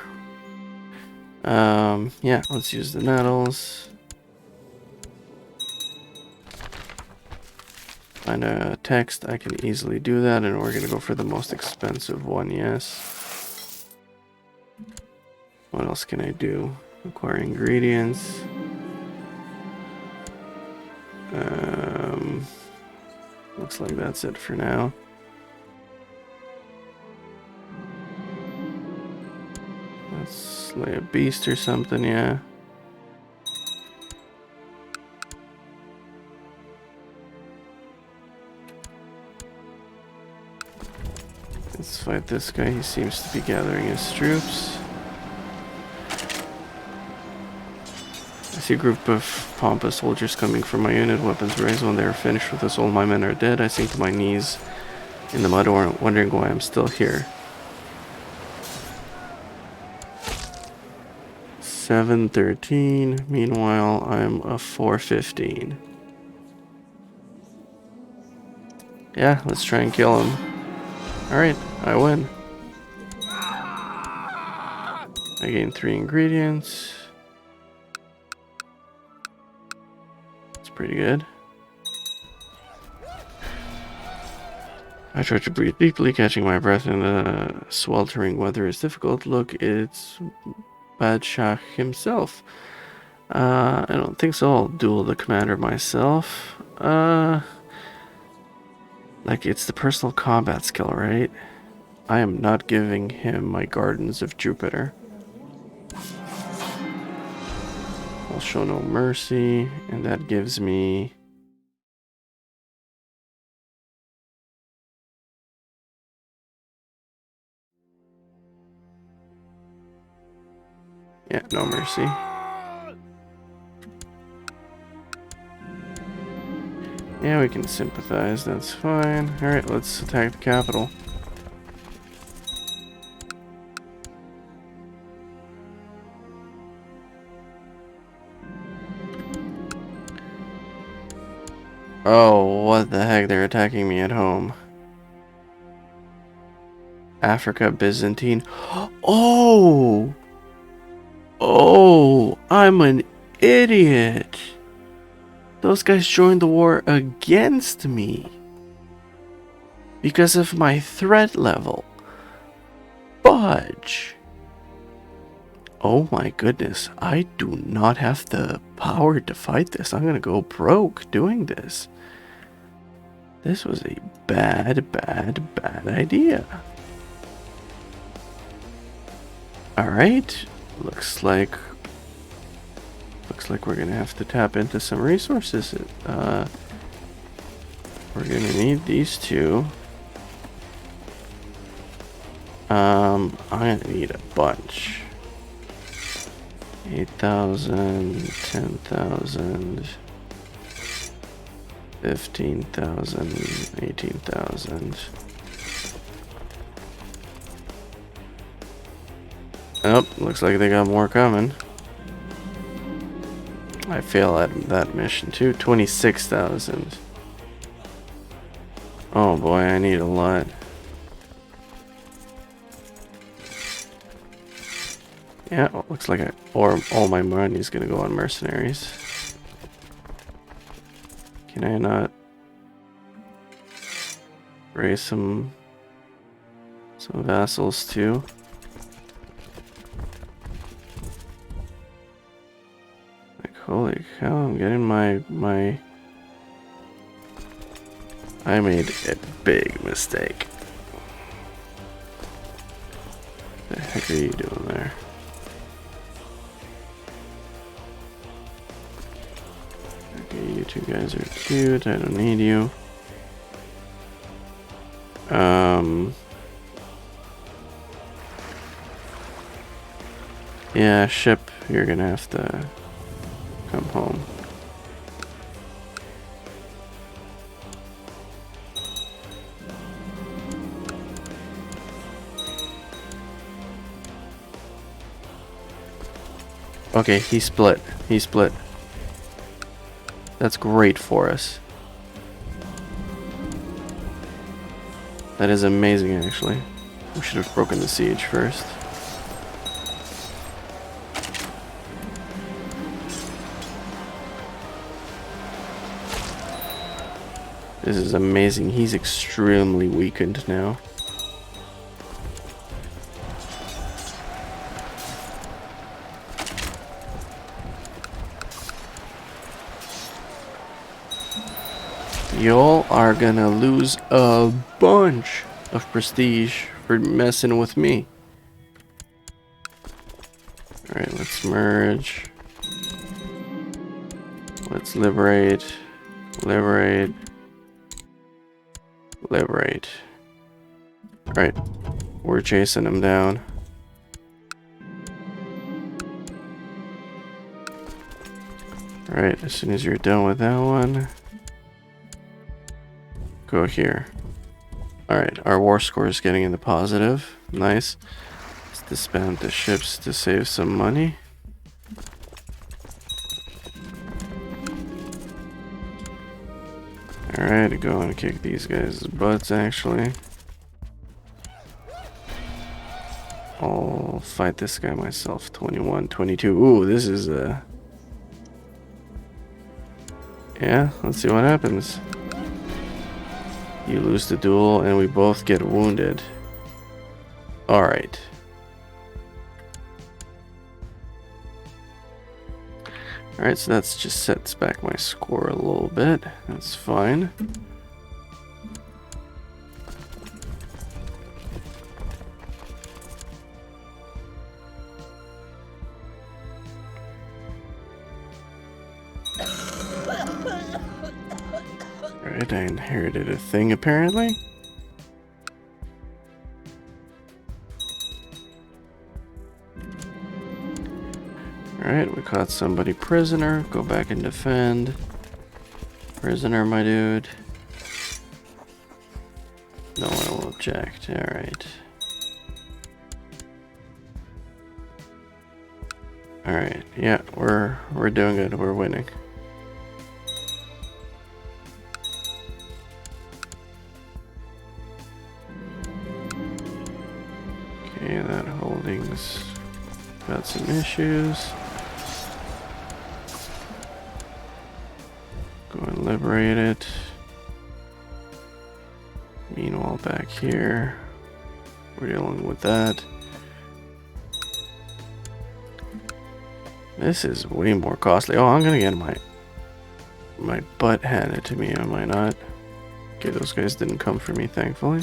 Yeah, let's use the nettles. Find a text, I can easily do that, and we're gonna go for the most expensive one, yes. What else can I do? Acquire ingredients. Looks like that's it for now. Let's slay a beast or something, yeah. Let's fight this guy. He seems to be gathering his troops. I see a group of pompous soldiers coming from my unit. Weapons raised. When they are finished with us, all my men are dead. I sink to my knees in the mud, wondering why I'm still here. 713. Meanwhile, I'm a 415. Yeah, let's try and kill him. Alright, I win. I gain 3 ingredients. It's pretty good. I try to breathe deeply, catching my breath in the sweltering weather is difficult. Look, it's Badshah himself. I don't think so. I'll duel the commander myself. Like, it's the personal combat skill, right? I am not giving him my Gardens of Jupiter. I'll show no mercy, and that gives me... Yeah, no mercy. Yeah, we can sympathize, that's fine. Alright, let's attack the capital. Oh, what the heck, they're attacking me at home. Africa, Byzantine. Oh! Oh, I'm an idiot. Those guys joined the war against me because of my threat level. Fudge. Oh my goodness, I do not have the power to fight this. I'm gonna go broke doing this. This was a bad idea. Alright, looks like we're gonna have to tap into some resources. We're gonna need these two. I'm gonna need a bunch. 8,000, 10,000, 15,000, 18,000. Oh, looks like they got more coming. I fail at that mission too. 26,000. Oh boy, I need a lot. Yeah, looks like all my money is gonna go on mercenaries. Can I not raise some vassals too? Like holy cow, I'm getting my I made a big mistake. What the heck are you doing there? Okay, you two guys are cute. I don't need you. Yeah, ship, you're gonna have to come home. Okay, he split. He split. That's great for us. That is amazing, actually. We should have broken the siege first. This is amazing. He's extremely weakened now. Y'all are gonna lose a bunch of prestige for messing with me. Alright, let's merge. Let's liberate. Liberate. Liberate. Alright, we're chasing him down. Alright, as soon as you're done with that one, go here. Alright, our war score is getting in the positive. Nice. Let's disband the ships to save some money. Alright, go and kick these guys' butts, actually. I'll fight this guy myself. 21, 22. Ooh, this is a... Yeah, let's see what happens. You lose the duel and we both get wounded. Alright. Alright, so that's just sets back my score a little bit. That's fine. Alright, I inherited a thing apparently. Alright, we caught somebody prisoner. Go back and defend. Prisoner, my dude. No one will object. Alright. Alright, yeah, we're doing good. We're winning. Okay, that holding's got some issues. Go and liberate it. Meanwhile, back here, we're dealing with that. This is way more costly. Oh, I'm gonna get my butt handed to me, am I not? Okay, those guys didn't come for me, thankfully.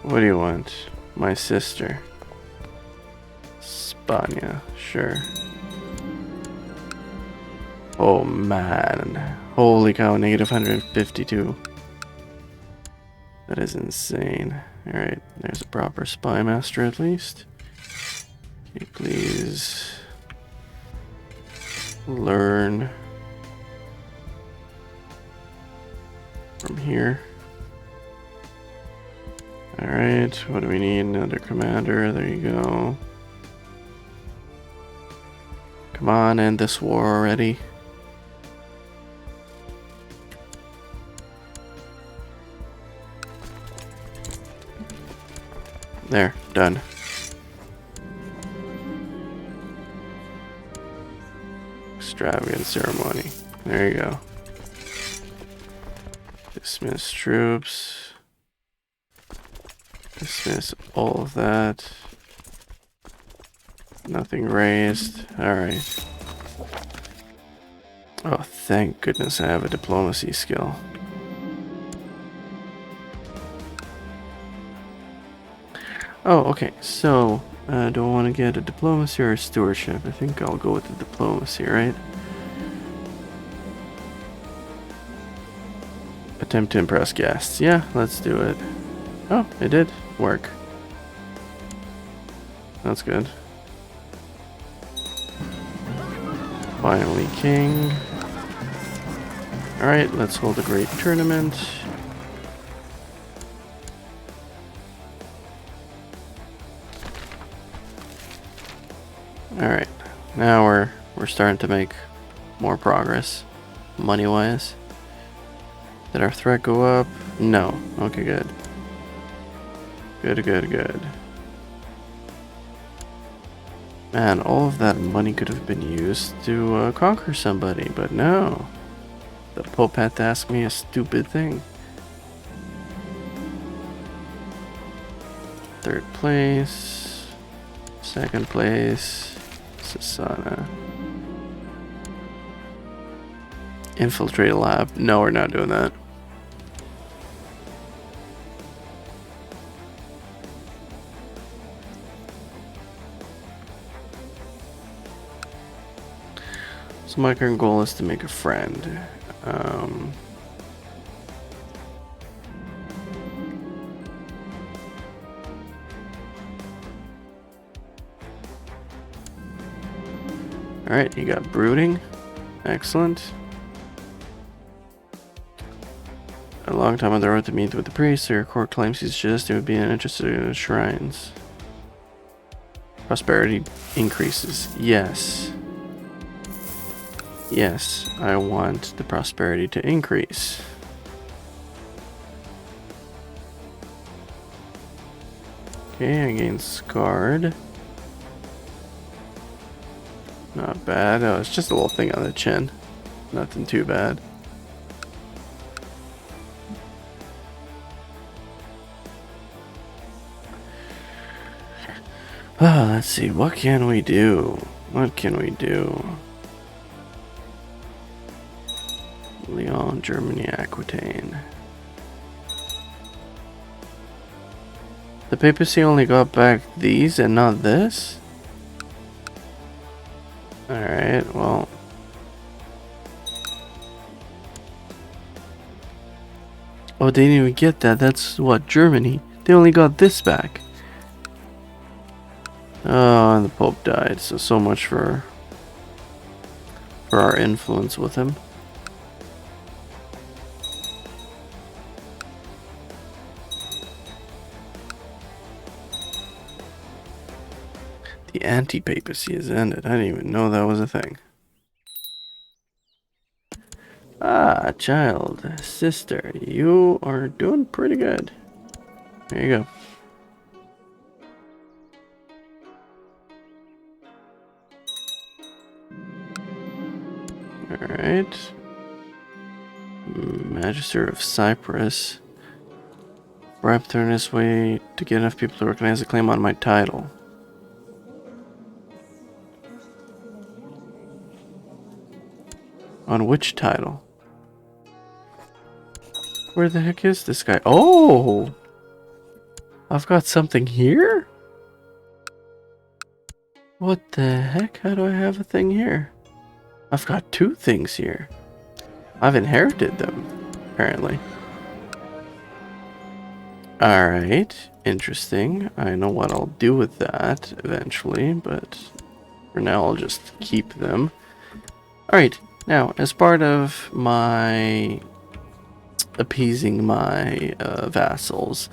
What do you want? My sister. Spania, sure. Oh man. Holy cow, negative 152. That is insane. Alright, there's a proper spy master at least. Okay, please learn from here. Alright, what do we need? Another commander, there you go. Come on, end this war already. There, done. Extravagant ceremony. There you go. Dismiss troops. Dismiss all of that. Nothing raised. Alright. Oh, thank goodness I have a diplomacy skill. Oh, okay. So, do I want to get a diplomacy or a stewardship? I think I'll go with the diplomacy, right? Attempt to impress guests. Yeah, let's do it. Oh, it did work. That's good. Finally king. Alright, let's hold a great tournament. Alright, now we're starting to make more progress, money-wise. Did our threat go up? No. Okay, good. Good. Man, all of that money could have been used to conquer somebody, but no. The Pope had to ask me a stupid thing. Third place. Second place. Sasana. Infiltrate a lab. No, we're not doing that. So my current goal is to make a friend. Alright, you got brooding. Excellent. A long time on the road to meet with the priest, your court claims he's just would be interested in the shrines. Prosperity increases. Yes. Yes, I want the prosperity to increase. Okay, I gain scarred. Not bad. Oh, it's just a little thing on the chin. Nothing too bad. Let's see. What can we do? What can we do? Lyon, Germany, Aquitaine. The papacy only got back these and not this? Alright, well. Oh, they didn't even get that. That's what, Germany? They only got this back. Oh, and the Pope died, so much for our influence with him. The anti-papacy has ended. I didn't even know that was a thing. Ah, child, sister, you are doing pretty good. There you go. Alright. Magister of Cyprus. Bribe turn this way to get enough people to recognize a claim on my title. On which title? Where the heck is this guy? Oh! I've got something here? What the heck? How do I have a thing here? I've got 2 things here. I've inherited them, apparently. Alright, interesting. I know what I'll do with that eventually, but for now I'll just keep them. Alright, now, as part of my appeasing my vassals,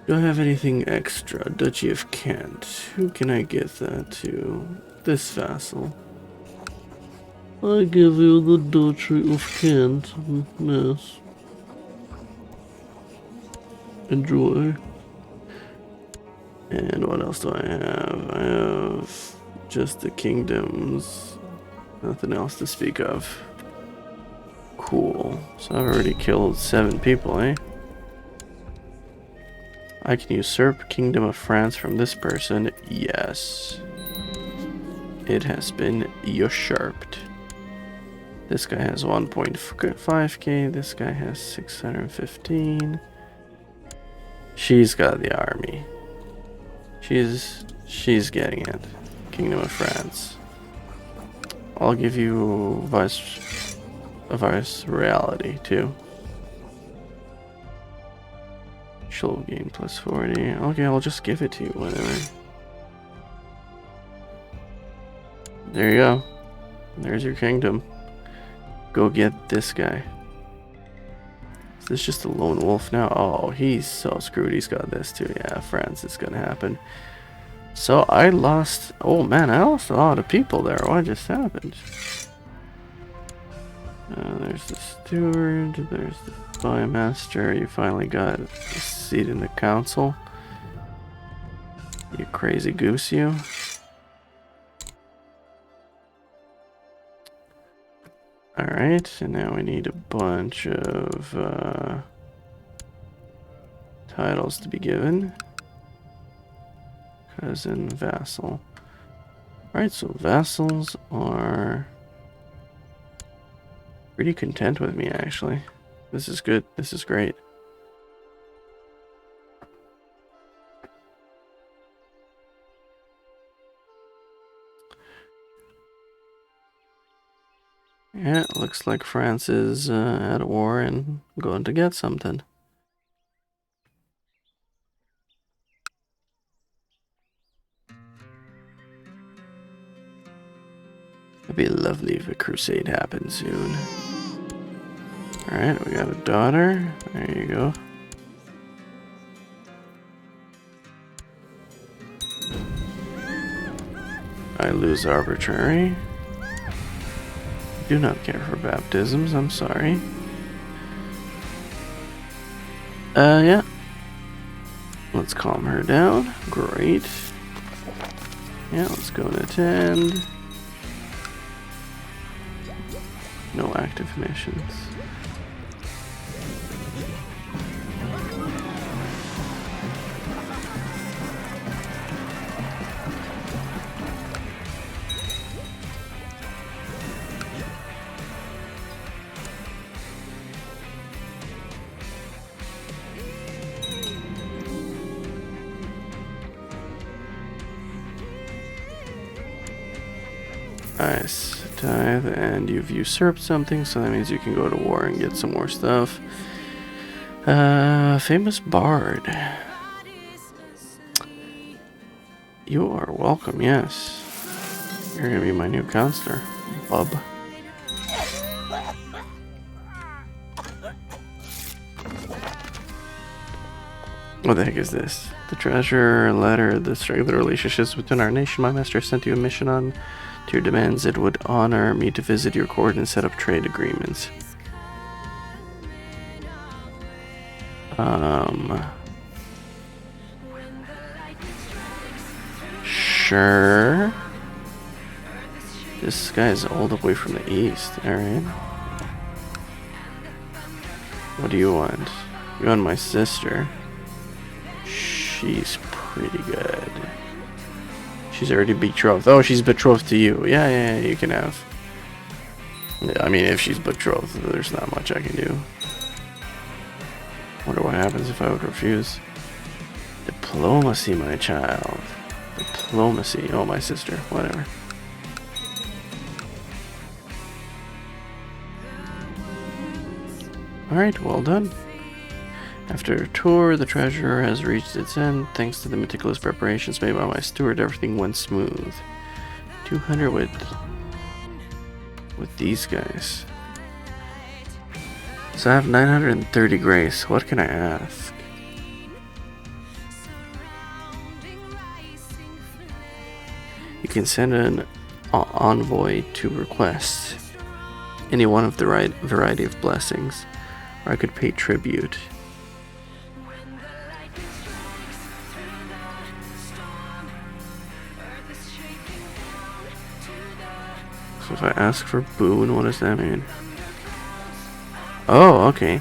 do I have anything extra? Duchy of Kent. Who can I give that to? This vassal. I give you the Duchy of Kent. Yes. Enjoy. And what else do I have? I have just the kingdoms. Nothing else to speak of. Cool. So I've already killed 7 people, eh? I can usurp Kingdom of France from this person. Yes. It has been usurped. This guy has 1.5k. This guy has 615. She's got the army. She's getting it. Kingdom of France. I'll give you vice reality too. She'll gain plus 40. Okay, I'll just give it to you, whatever. There you go. There's your kingdom. Go get this guy. Is this just a lone wolf now? Oh, he's so screwed. He's got this too. Yeah, France is gonna happen. So I lost... Oh man, I lost a lot of people there. What just happened? There's the steward. There's the spymaster. You finally got a seat in the council. You crazy goose, you. Alright, and now we need a bunch of titles to be given. Cousin, vassal. Alright, so vassals are pretty content with me, actually. This is good. This is great. Yeah, it looks like France is at war and going to get something. It'd be lovely if a crusade happened soon. Alright, we got a daughter. There you go. I lose arbitrary. Do not care for baptisms, I'm sorry. Yeah. Let's calm her down. Great. Yeah, let's go and attend. No active missions. Nice. Tithe, and you've usurped something, so that means you can go to war and get some more stuff. Famous bard. You are welcome, yes. You're gonna be my new counselor, bub. What the heck is this? The treasure letter, the strength of the relationships within our nation. My master sent you a mission on to your demands. It would honor me to visit your court and set up trade agreements. Sure. This guy is all the way from the east. Alright. What do you want? You want my sister? She's pretty good. She's already betrothed. Oh, she's betrothed to you. Yeah, you can have. Yeah, I mean, if she's betrothed, there's not much I can do. Wonder what happens if I would refuse. Diplomacy, my child. Diplomacy. Oh, my sister. Whatever. Alright, well done. After a tour, the treasure has reached its end. Thanks to the meticulous preparations made by my steward, everything went smooth. 200 with these guys. So I have 930 grace. What can I ask? You can send an envoy to request any one of the right variety of blessings, or I could pay tribute. So if I ask for boon, what does that mean? Oh, okay.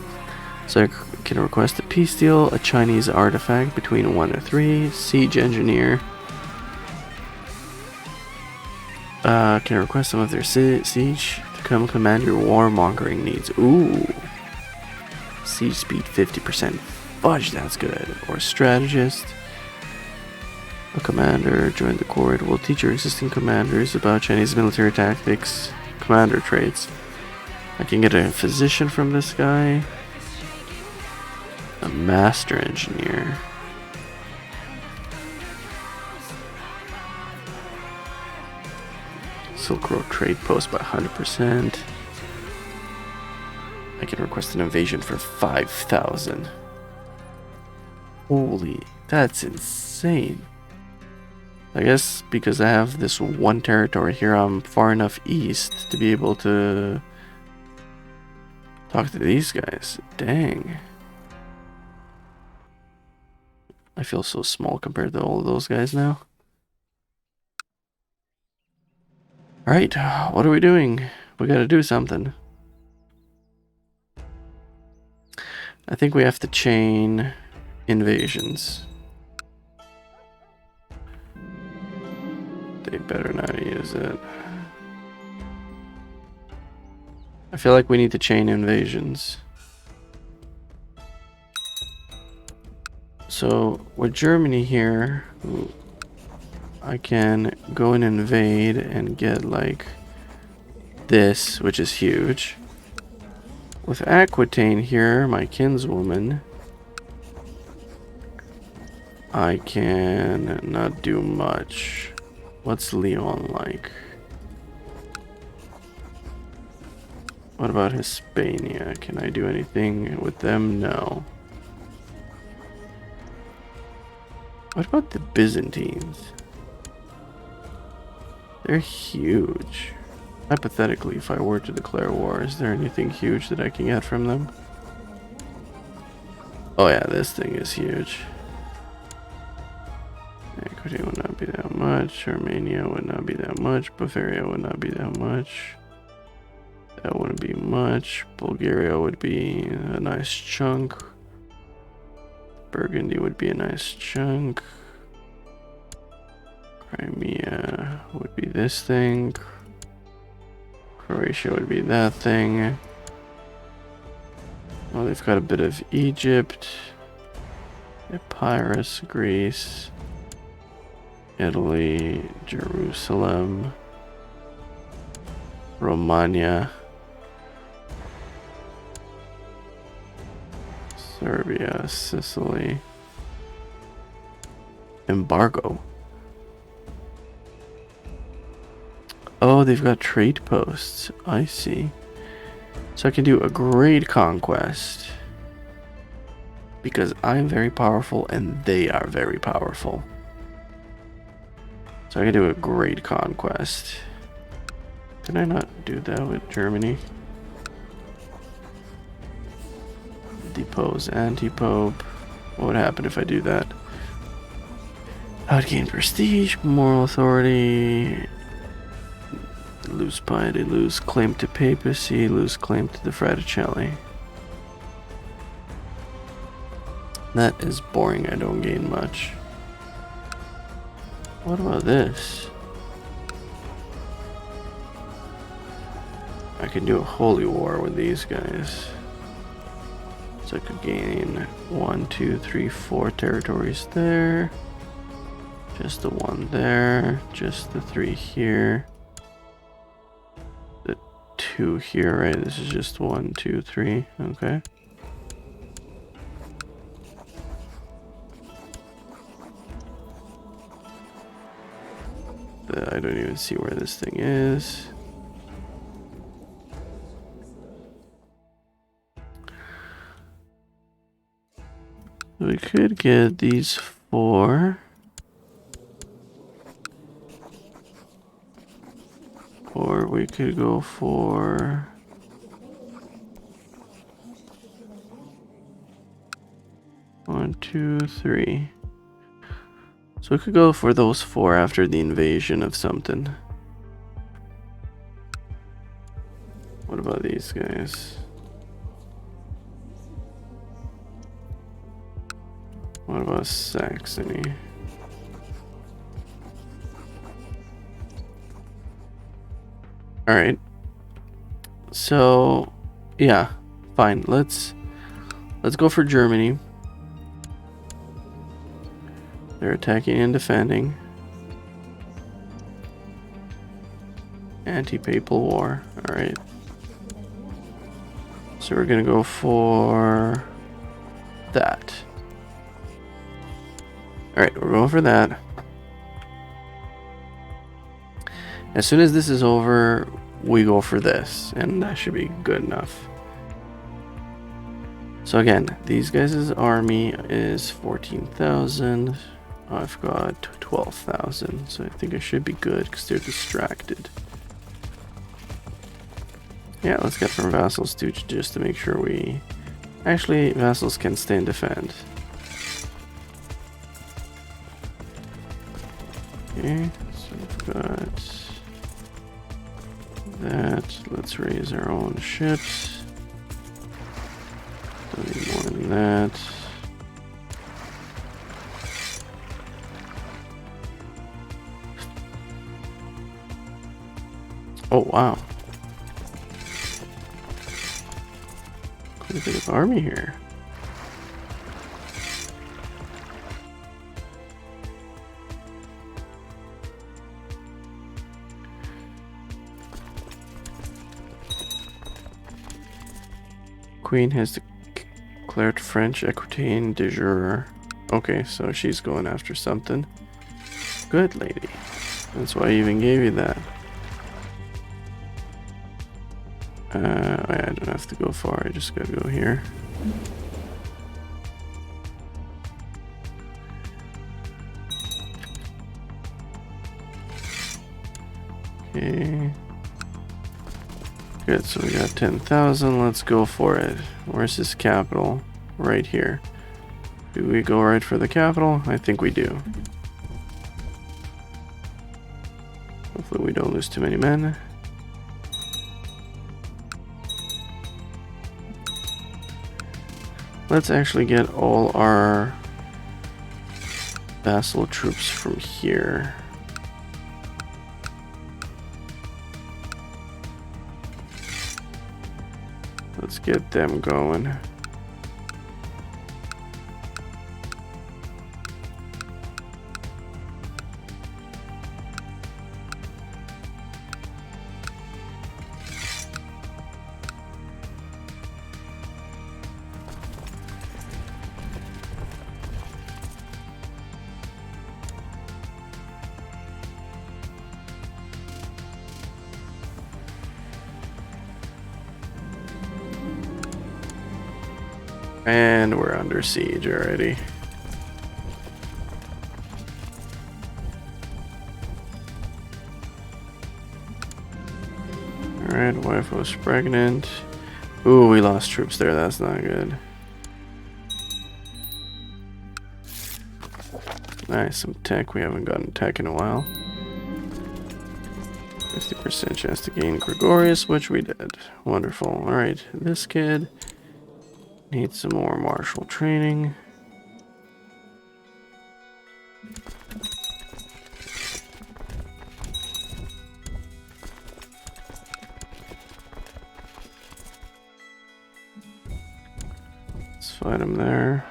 So I can request a peace deal, a Chinese artifact between 1 and 3, siege engineer. Can I request some of their siege to come command your warmongering needs? Ooh. Siege speed 50%. Fudge, that's good. Or strategist. A commander, join the court. Will teach your existing commanders about Chinese military tactics, commander traits. I can get a physician from this guy. A master engineer. Silk Road trade post by 100%. I can request an invasion for 5,000. Holy, that's insane. I guess because I have this one territory here, I'm far enough east to be able to talk to these guys. Dang. I feel so small compared to all of those guys now. Alright, what are we doing? We gotta do something. I think we have to chain invasions. They better not use it. I feel like we need to chain invasions. So with Germany here, I can go and invade and get like this, which is huge. With Aquitaine here, my kinswoman, I can not do much. What's Leon like? What about Hispania? Can I do anything with them? No. What about the Byzantines? They're huge. Hypothetically, if I were to declare war, is there anything huge that I can get from them? Oh yeah, this thing is huge. Equity would not be that much. Armenia would not be that much. Bavaria would not be that much. That wouldn't be much. Bulgaria would be a nice chunk. Burgundy would be a nice chunk. Crimea would be this thing. Croatia would be that thing. Well, they've got a bit of Egypt. Epirus, Greece. Italy, Jerusalem. Romania. Serbia, Sicily. Embargo. Oh, they've got trade posts. I see. So I can do a great conquest. Because I'm very powerful and they are very powerful. So I can do a great conquest. Can I not do that with Germany? Depose anti-pope. What would happen if I do that? I would gain prestige, moral authority, lose piety, lose claim to papacy, lose claim to the Fraticelli. That is boring, I don't gain much. What about this? I can do a holy war with these guys. So I could gain 1, 2, 3, 4 territories there. Just the 1 there. Just the 3 here. The 2 here, right? This is just 1, 2, 3. Okay. I don't even see where this thing is. We could get these 4. Or we could go for... One, 2, 3. So we could go for those 4 after the invasion of something. What about these guys? What about Saxony? Alright. So, yeah, fine. Let's go for Germany. They're attacking and defending. Anti-papal war. Alright. So we're gonna go for that. Alright, we're going for that. As soon as this is over, we go for this, and that should be good enough. So again, these guys' army is 14,000. I've got 12,000, so I think I should be good because they're distracted. Yeah, let's get from vassals too, just to make sure we... Actually, vassals can stay and defend. Okay, so we've got that. Let's raise our own ships. Don't need more than that. Oh, wow. Quite a bit of army here. Queen has declared French Aquitaine de jure. Okay, so she's going after something. Good lady. That's why I even gave you that. I don't have to go far, I just gotta go here. Okay. Good, so we got 10,000, let's go for it. Where's his capital? Right here. Do we go right for the capital? I think we do. Hopefully we don't lose too many men. Let's actually get all our vassal troops from here. Let's get them going. And we're under siege already. Alright, wife was pregnant. Ooh, we lost troops there, that's not good. Nice, some tech. We haven't gotten tech in a while. 50% chance to gain Gregorius, which we did. Wonderful. Alright, this kid needs some more martial training. fight him there.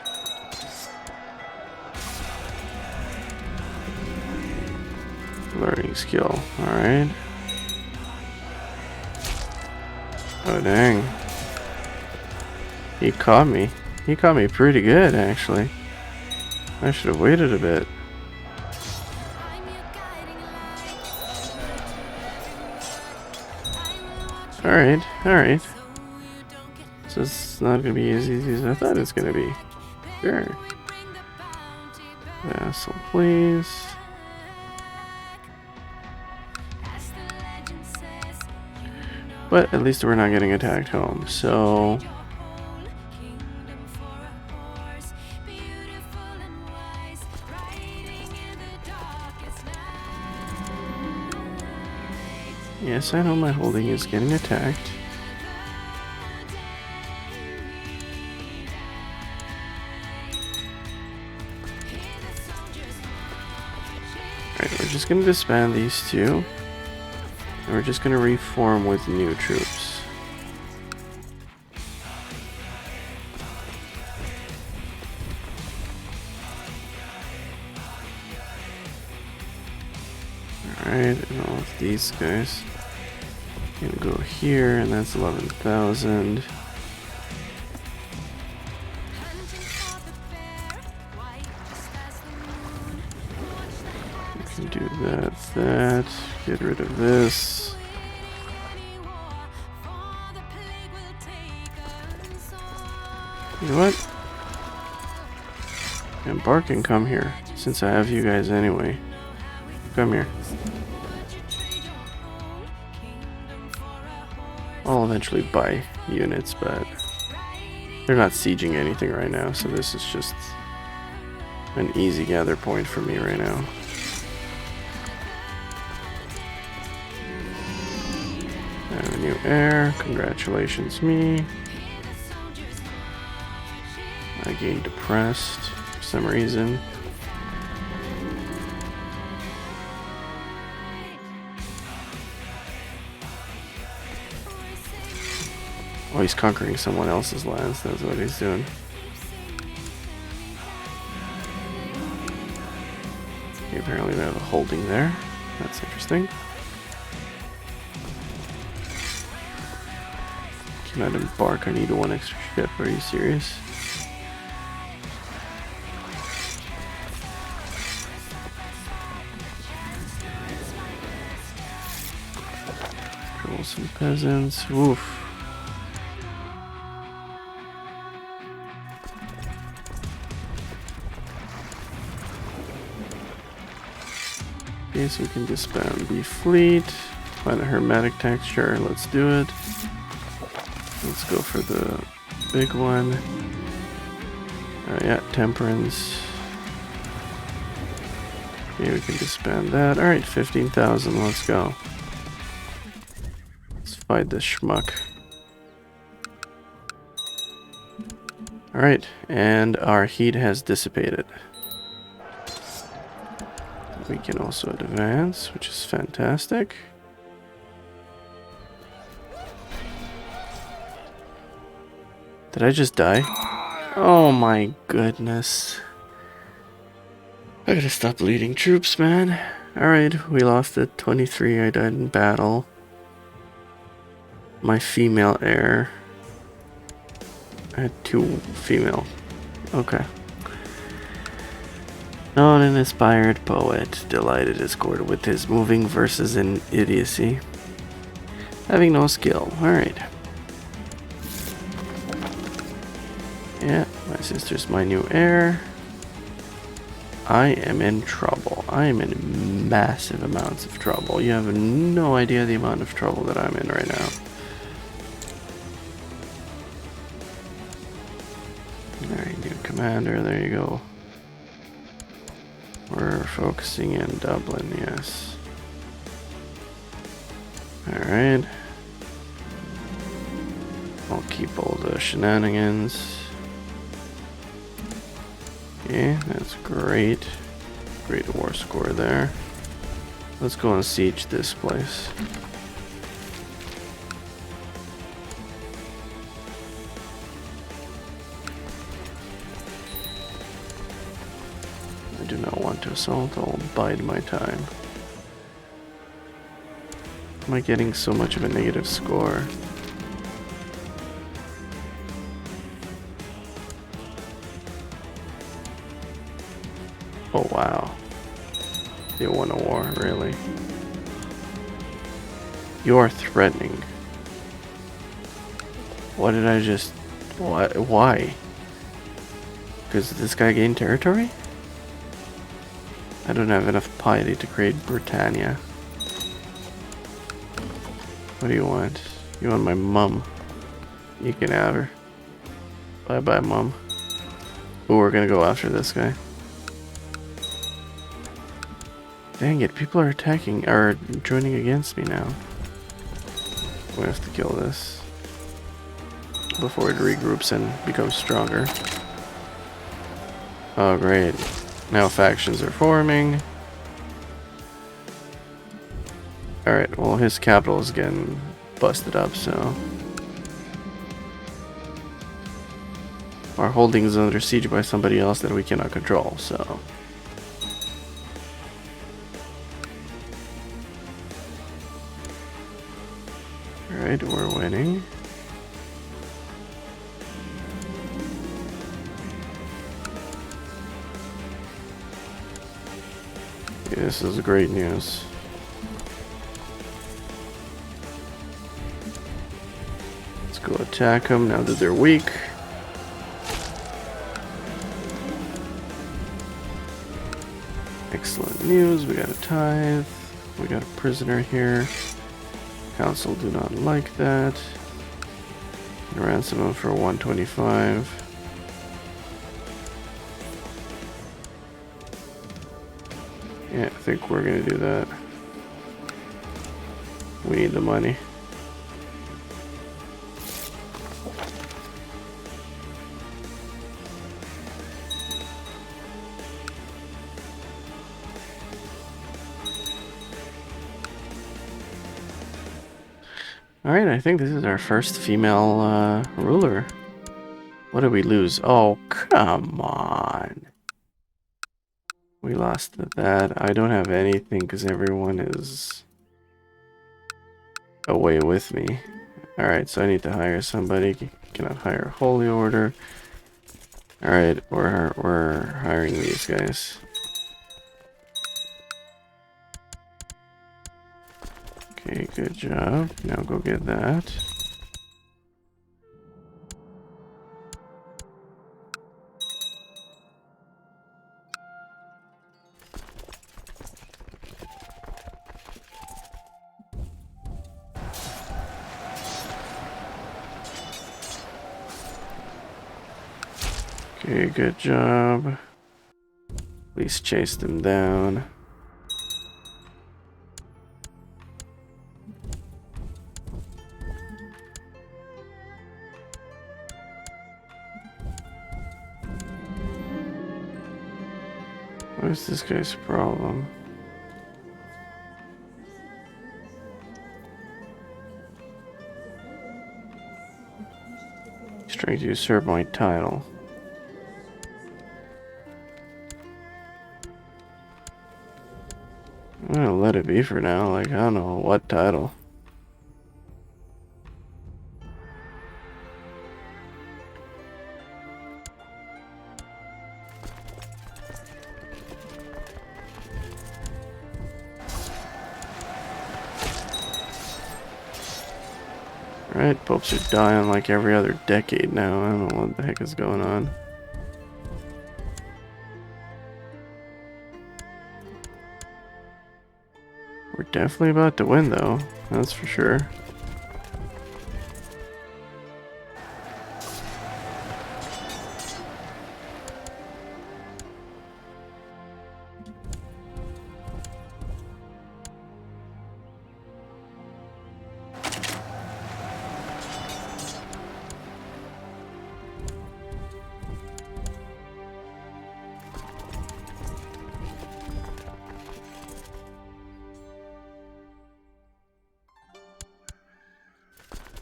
Learning skill. Alright. Oh, dang. He caught me. He caught me pretty good, actually. I should have waited a bit. Alright, alright. So it's not gonna be as easy as I thought it's gonna be. Sure. Vassal, please. But at least we're not getting attacked home, so... Yes, I know my holding is getting attacked. Alright, we're just gonna disband these two. And we're just gonna reform with new troops. Alright, and all of these guys gonna go here, and that's 11,000. We can do that, get rid of this. You know what? Embark can come here, since I have you guys anyway. Come here. I'll eventually buy units, but they're not sieging anything right now, so this is just an easy gather point for me right now. I have a new heir. Congratulations, me. I gained depressed for some reason. Oh, he's conquering someone else's lands. That's what he's doing. Okay, apparently we have a holding there. That's interesting. Cannot embark. I need one extra ship. Are you serious? Kill some peasants. Woof. Okay, so we can disband the fleet, find a hermetic texture, let's do it. Let's go for the big one. Yeah, temperance. Okay, we can disband that. Alright, 15,000, let's go. Let's fight this schmuck. Alright, and our heat has dissipated. We can also advance, which is fantastic. Did I just die? Oh my goodness. I gotta stop leading troops, man. Alright, we lost at 23. I died in battle. My female heir. I had 2 female. Okay. Not an inspired poet, delighted his court with his moving verses and idiocy. Having no skill. Alright. Yeah, my sister's my new heir. I am in trouble. I am in massive amounts of trouble. You have no idea the amount of trouble that I'm in right now. Alright, new commander, there you go. We're focusing in Dublin, yes. Alright. I'll keep all the shenanigans. Okay, that's great. Great war score there. Let's go and siege this place. do not want to assault. I'll bide my time. Am I getting so much of a negative score? Oh wow. They won a war, really? You are threatening. What did I just... What? Why? Because this guy gained territory? I don't have enough piety to create Britannia. What do you want? You want my mum? You can have her. Bye bye, mum. Oh, we're gonna go after this guy. Dang it, people are attacking, are joining against me now. We have to kill this before it regroups and becomes stronger. Oh great, now factions are forming. Alright, well his capital is getting busted up, so our holding is under siege by somebody else that we cannot control, so alright, we're winning. This is great news. Let's go attack them now that they're weak. Excellent news. We got a tithe. We got a prisoner here. Council do not like that. Ransom him for 125. Yeah, I think we're gonna do that. We need the money. Alright, I think this is our first female ruler. What did we lose? Oh, come on. We lost that. I don't have anything because everyone is away with me. Alright, so I need to hire somebody. Cannot hire a holy order. Alright, we're hiring these guys. Okay, good job. Now go get that. Okay, good job. Please chase them down. What's this guy's problem? He's trying to usurp my title. I'm gonna let it be for now. Like, I don't know what title. Right, popes are dying like every other decade now. I don't know what the heck is going on. We're definitely about to win though, that's for sure.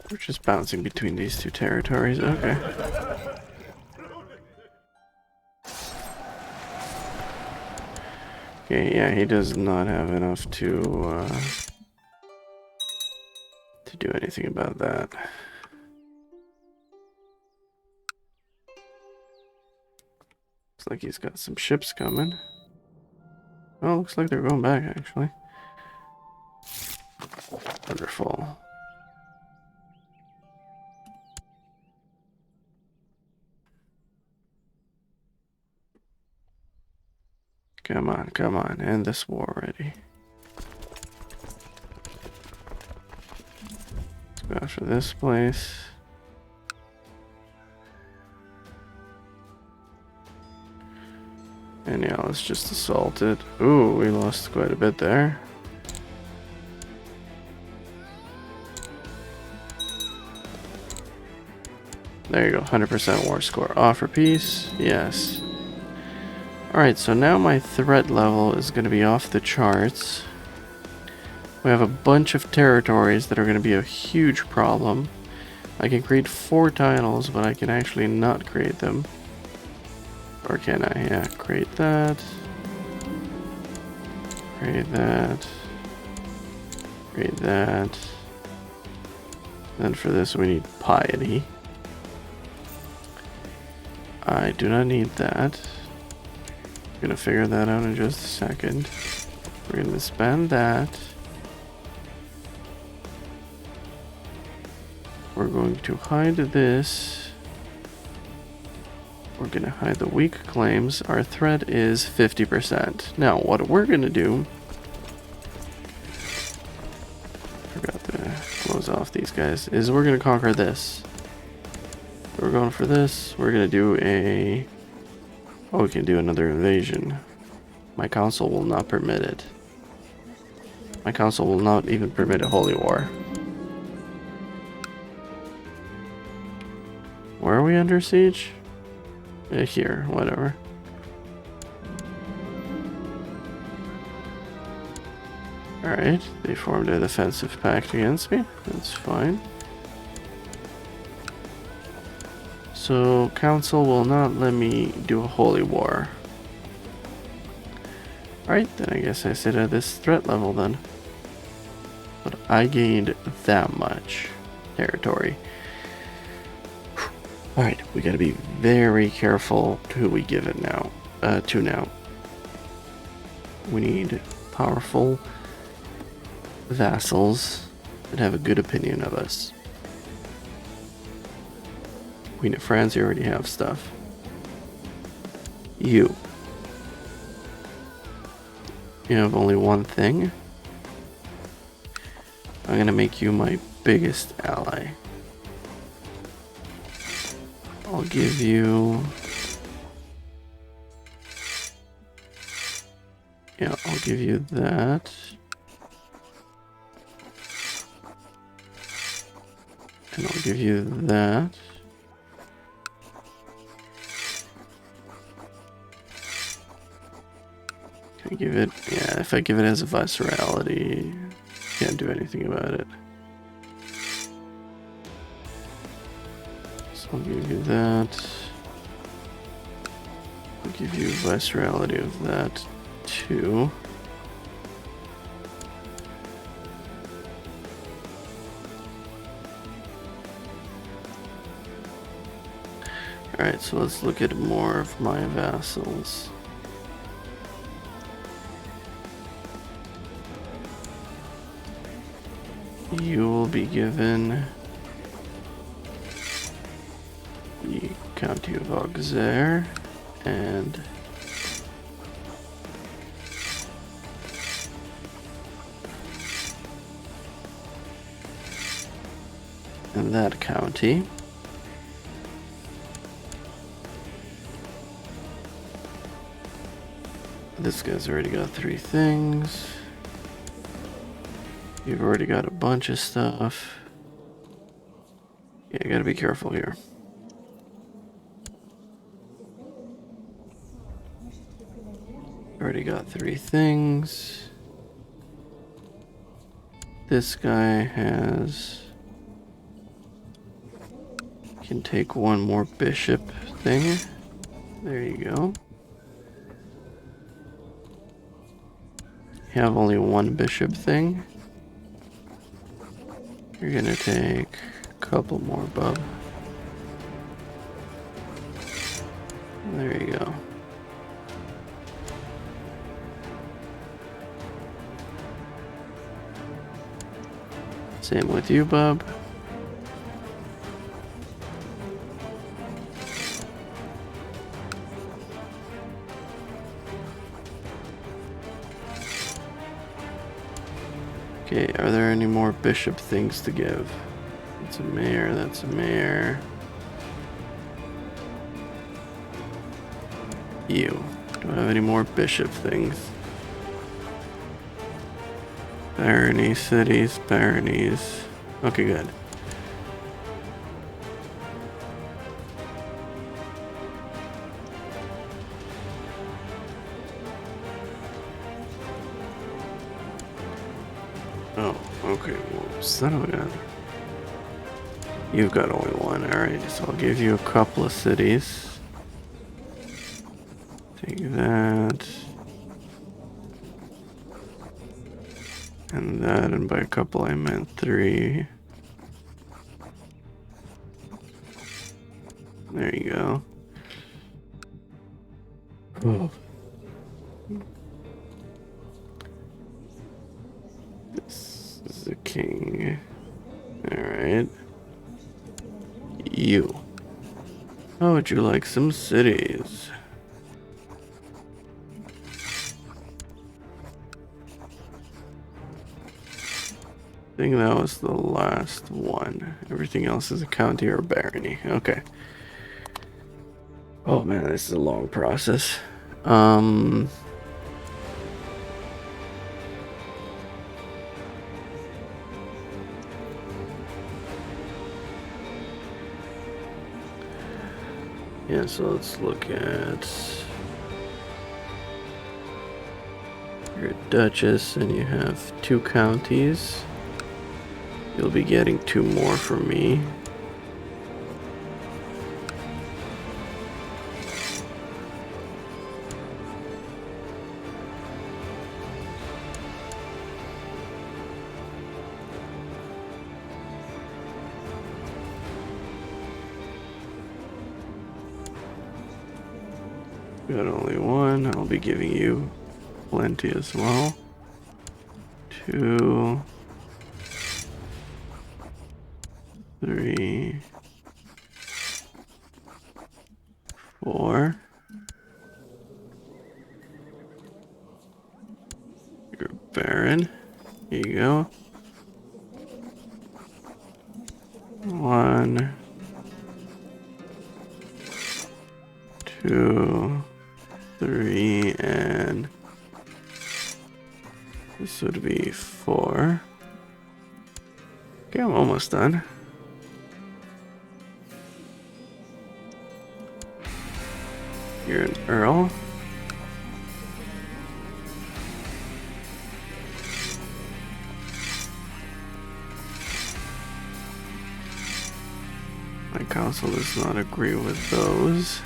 We're just bouncing between these two territories, okay. Okay, yeah, he does not have enough to do anything about that. Looks like he's got some ships coming. Oh, looks like they're going back, actually. Wonderful. Come on, come on, end this war already. Let's go after this place. And yeah, let's just assault it. Ooh, we lost quite a bit there. There you go, 100% war score. Offer peace, yes. Alright, so now my threat level is going to be off the charts. We have a bunch of territories that are going to be a huge problem. I can create 4 titles, but I can actually not create them. Or can I? Yeah, create that. Create that. Create that. Then for this we need piety. I do not need that. I'm gonna figure that out in just a second. We're gonna spend that. We're going to hide this. We're gonna hide the weak claims. Our threat is 50%. Now, what we're gonna do... Forgot to close off these guys. Is we're gonna conquer this. We're going for this. We're gonna do a... Oh, we can do another invasion. My council will not permit it. My council will not even permit a holy war. Where are we under siege? Here, whatever. Alright, they formed a defensive pact against me. That's fine. So, council will not let me do a holy war. Alright, then I guess I sit at this threat level then. But I gained that much territory. Alright, we gotta be very careful to who we give it now. To now. We need powerful vassals that have a good opinion of us. Queen of France, you already have stuff. You have only one thing. I'm gonna make you my biggest ally. I'll give you... Yeah, I'll give you that. And I'll give you that. Can I give it... Yeah, if I give it as a viceroyalty, can't do anything about it. So I'll give you that. I'll give you viceroyalty of that too. Alright, so let's look at more of my vassals. You will be given the County of Auxerre and that county. This guy's already got 3 things. You've already got a bunch of stuff. Yeah, you gotta be careful here. Already got 3 things. This guy has... Can take 1 more bishop thing. There you go. You have only one bishop thing. You're gonna take a couple more, bub. There you go. Same with you, bub. Okay, are there any more bishop things to give? That's a mayor, that's a mayor. You. Do I have any more bishop things? Barony, cities, baronies. Okay, good. Oh, okay, well, son of a gun. You've got only one, alright, so I'll give you a couple of cities. Take that. And that, and by a couple I meant 3. There you go. Oh. This is the king. Alright. You. How would you like some cities? I think that was the last one. Everything else is a county or a barony. Okay. Oh man, this is a long process. Yeah, so let's look at your duchess, and you have 2 counties. You'll be getting 2 more from me. Got only 1. I'll be giving you plenty as well. 2, 3, 4. You're a baron. Here you go. 1, 2, 3, and this would be 4. Okay, I'm almost done. You're an earl. My council does not agree with those.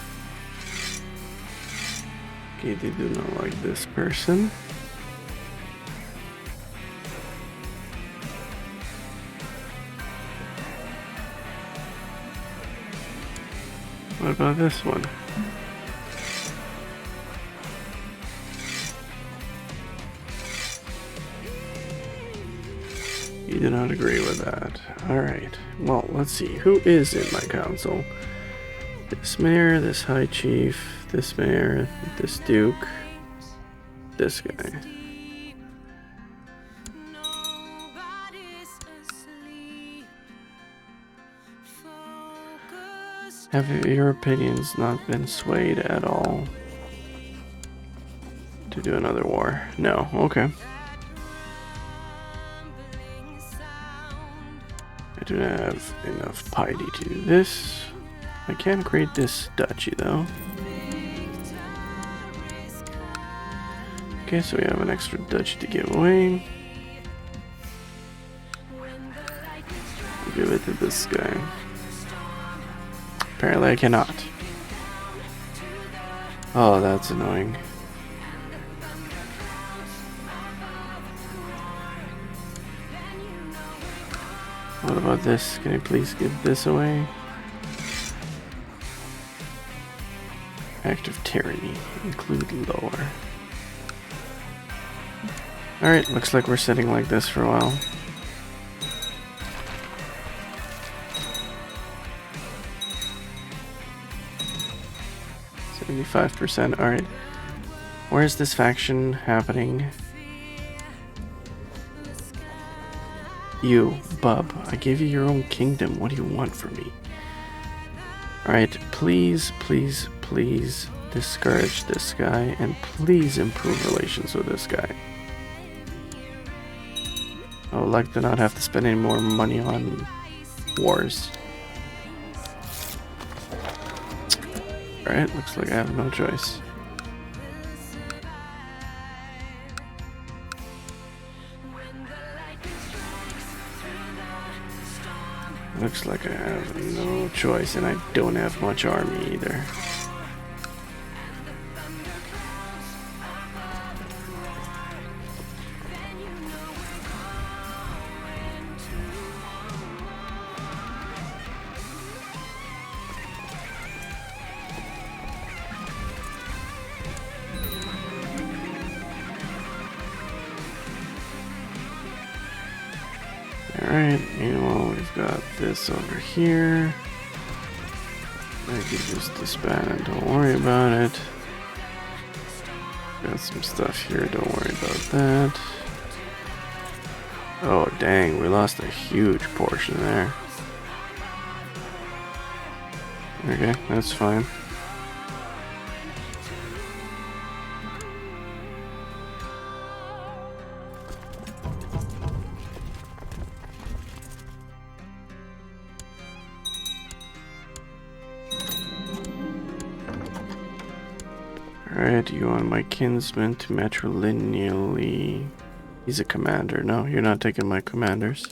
Okay, they do not like this person. What about this one? You do not agree with that. Alright. Well, let's see. Who is in my council? This mayor, this high chief, this mayor, this duke, this guy. Have your opinions not been swayed at all to do another war? No. Okay. I do not have enough piety to do this. I can create this duchy though. Okay, so we have an extra duchy to give away. I'll give it to this guy. Apparently I cannot. Oh, that's annoying. What about this? Can you please give this away? Act of tyranny. Include lower. Alright, looks like we're sitting like this for a while. %. Alright. Where is this faction happening? You, bub. I gave you your own kingdom. What do you want from me? Alright, please, please, please discourage this guy and please improve relations with this guy. I would like to not have to spend any more money on wars. Alright, looks like I have no choice. Looks like I have no choice, and I don't have much army either. Alright, meanwhile we've got this over here. I can just disband, don't worry about it. Got some stuff here, don't worry about that. Oh dang, we lost a huge portion there. Okay, that's fine. Alright, you want my kinsman to matrilineally... He's a commander. No, you're not taking my commanders.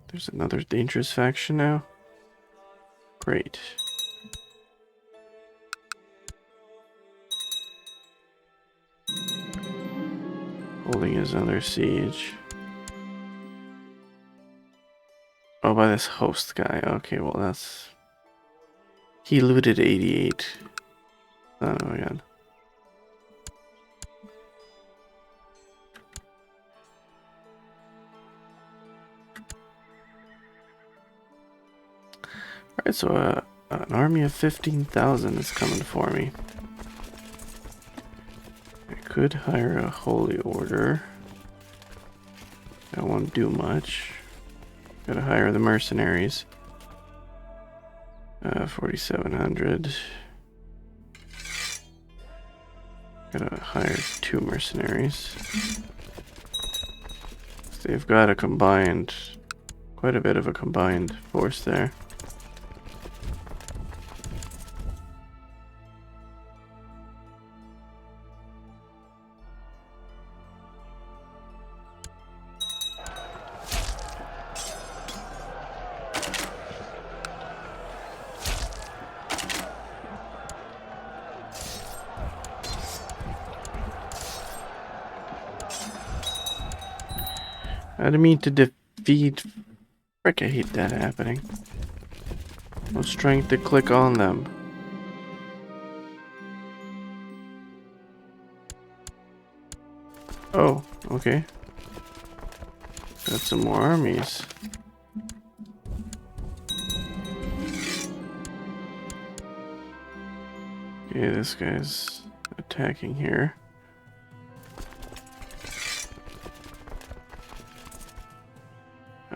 There's another dangerous faction now. Great. Holding is under siege. Oh, by this host guy. Okay, well that's... He looted 88. Oh my god. Alright, so an army of 15,000 is coming for me. I could hire a holy order. That won't do much. Gotta hire the mercenaries. 4,700. Gotta hire 2 mercenaries. So they've got a combined, quite a bit of a combined force there. I didn't mean to defeat... Frick, I hate that happening. I was trying to click on them. Oh, okay. Got some more armies. Okay, this guy's attacking here.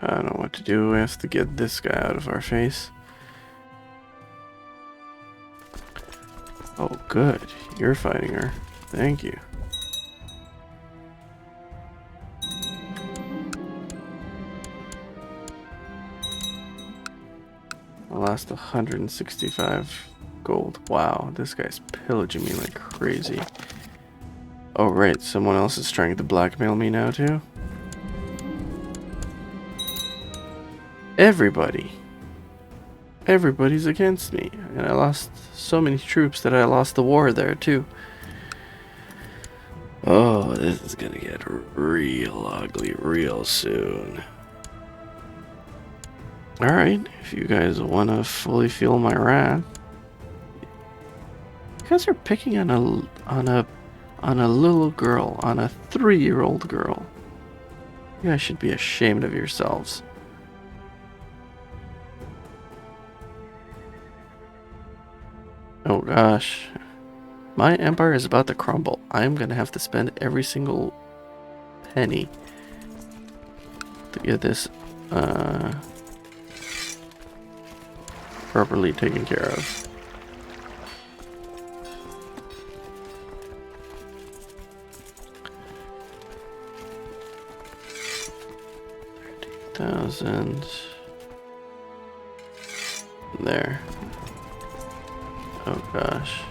I don't know what to do. We have to get this guy out of our face. Oh, good. You're fighting her. Thank you. I lost 165 gold. Wow, this guy's pillaging me like crazy. Oh, right. Someone else is trying to blackmail me now, too. Everybody's against me, and I lost so many troops that I lost the war there too. Oh, this is gonna get real ugly real soon. Alright, if you guys want to fully feel my wrath. You guys are picking on a little girl, on a 3-year-old girl. You guys should be ashamed of yourselves. Oh gosh. My empire is about to crumble. I'm gonna have to spend every single penny to get this properly taken care of. $30,000 there. Oh gosh.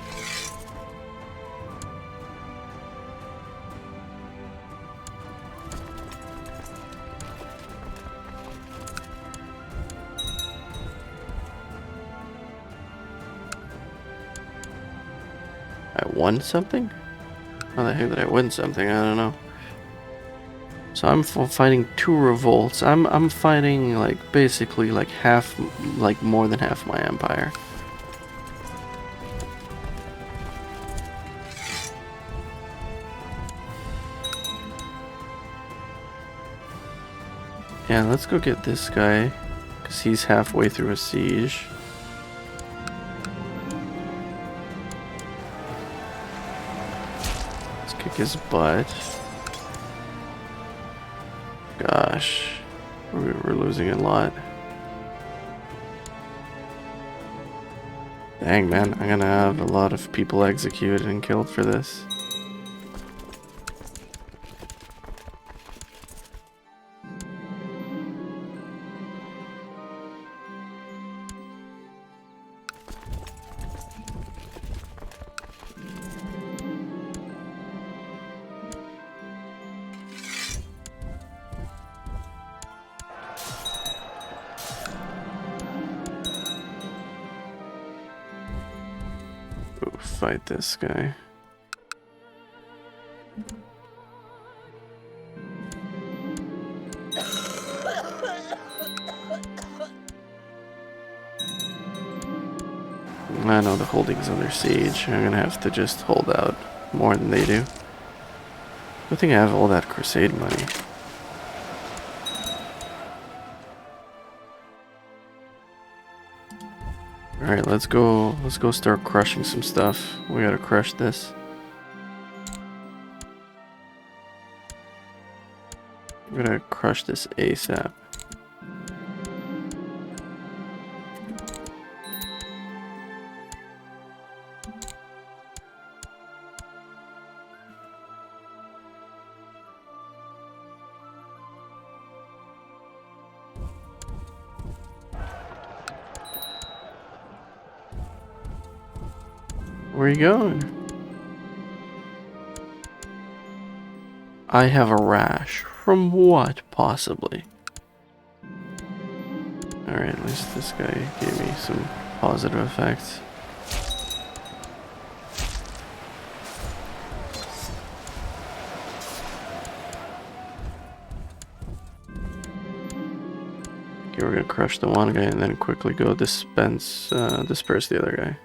I won something? How the heck did I win something? I don't know. So I'm fighting 2 revolts. I'm fighting like basically like half, like more than half my empire. Yeah, let's go get this guy, because he's halfway through a siege. Let's kick his butt. Gosh, we're losing a lot. Dang, man, I'm gonna have a lot of people executed and killed for this. Fight this guy. I know the holding's under siege. I'm gonna have to just hold out more than they do. Good thing I have all that crusade money. Alright, let's go start crushing some stuff. We gotta crush this. We're gonna crush this ASAP. Where are you going? I have a rash. From what, possibly? Alright, at least this guy gave me some positive effects. Okay, we're gonna crush the one guy and then quickly go disperse the other guy.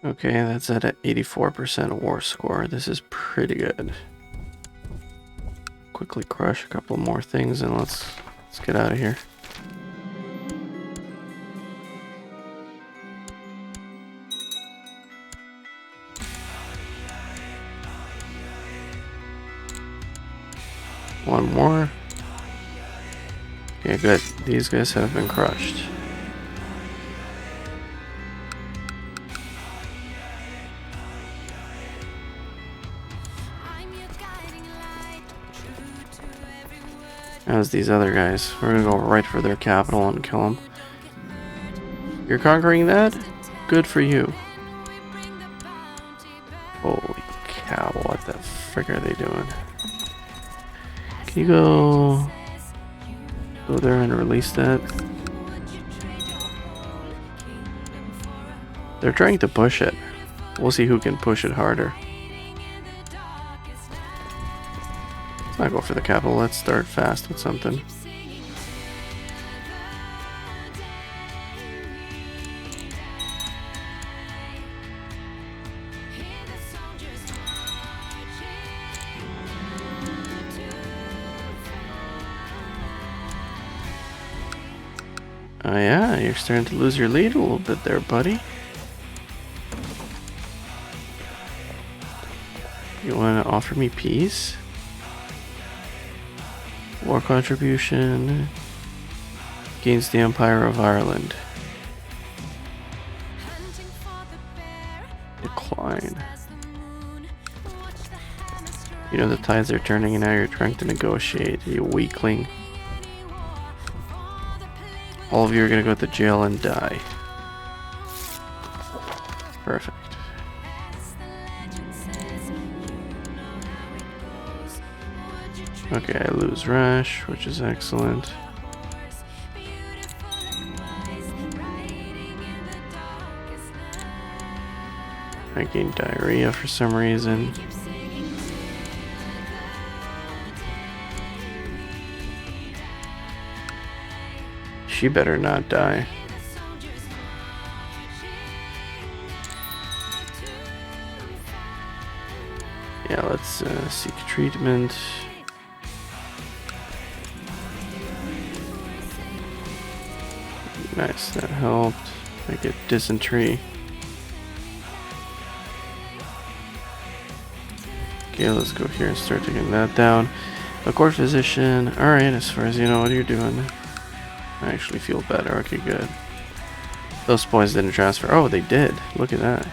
Okay, that's at an 84% war score. This is pretty good. Quickly crush a couple more things and let's get out of here. One more. Okay, good. These guys have been crushed. as these other guys. We're gonna go right for their capital and kill them. You're conquering that? Good for you. Holy cow, what the frick are they doing? Can you go there and release that? They're trying to push it. We'll see who can push it harder. Let's not go for the capital. Let's start fast with something. Oh yeah, you're starting to lose your lead a little bit there, buddy. You want to offer me peace? War contribution against the Empire of Ireland. Decline. You know the tides are turning and now you're trying to negotiate, you weakling. All of you are gonna go to jail and die. Perfect. Okay, I lose Rash, which is excellent. I gain diarrhea for some reason. She better not die. Yeah, let's seek treatment. Nice, that helped. I get dysentery. Okay, let's go here and start taking that down. A court physician. Alright, as far as you know what you're doing. I actually feel better. Okay, good. Those points didn't transfer. Oh, they did. Look at that.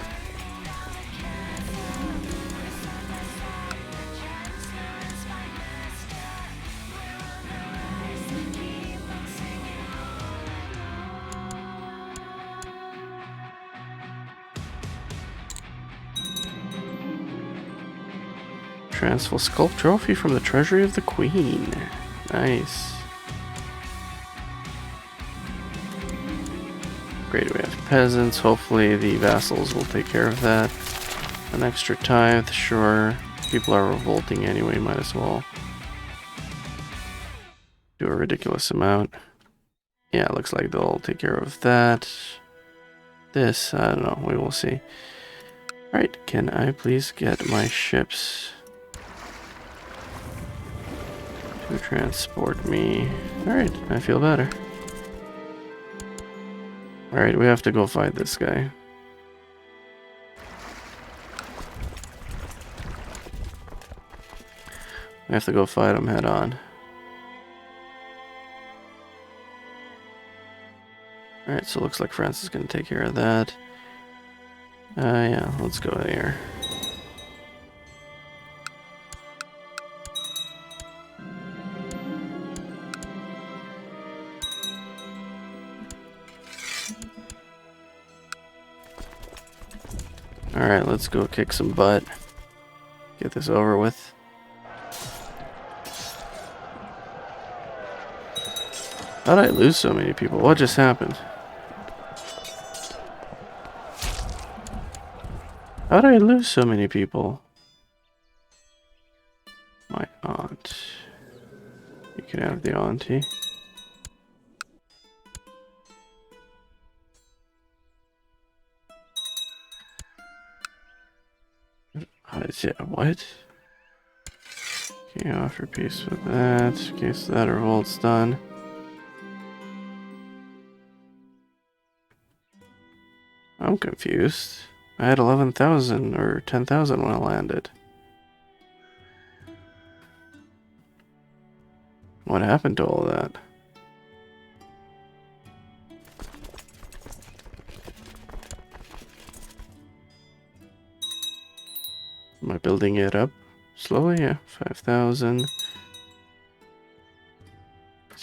Transfer Sculpt Trophy from the Treasury of the Queen. Nice. Great, we have peasants. Hopefully the vassals will take care of that. An extra tithe, sure. People are revolting anyway, might as well do a ridiculous amount. Yeah, it looks like they'll take care of that. This, I don't know, we will see. Alright, can I please get my ships to transport me? Alright, I feel better. Alright, we have to go fight this guy. We have to go fight him head on. Alright, so it looks like France is going to take care of that. Yeah, let's go there. Alright, let's go kick some butt. Get this over with. How'd I lose so many people? What just happened? How'd I lose so many people? My aunt. You can have the auntie. What? Okay, offer peace with that. Okay, so that revolt's done. I'm confused. I had 11,000 or 10,000 when I landed. What happened to all that? Am I building it up slowly? Yeah, 5,000.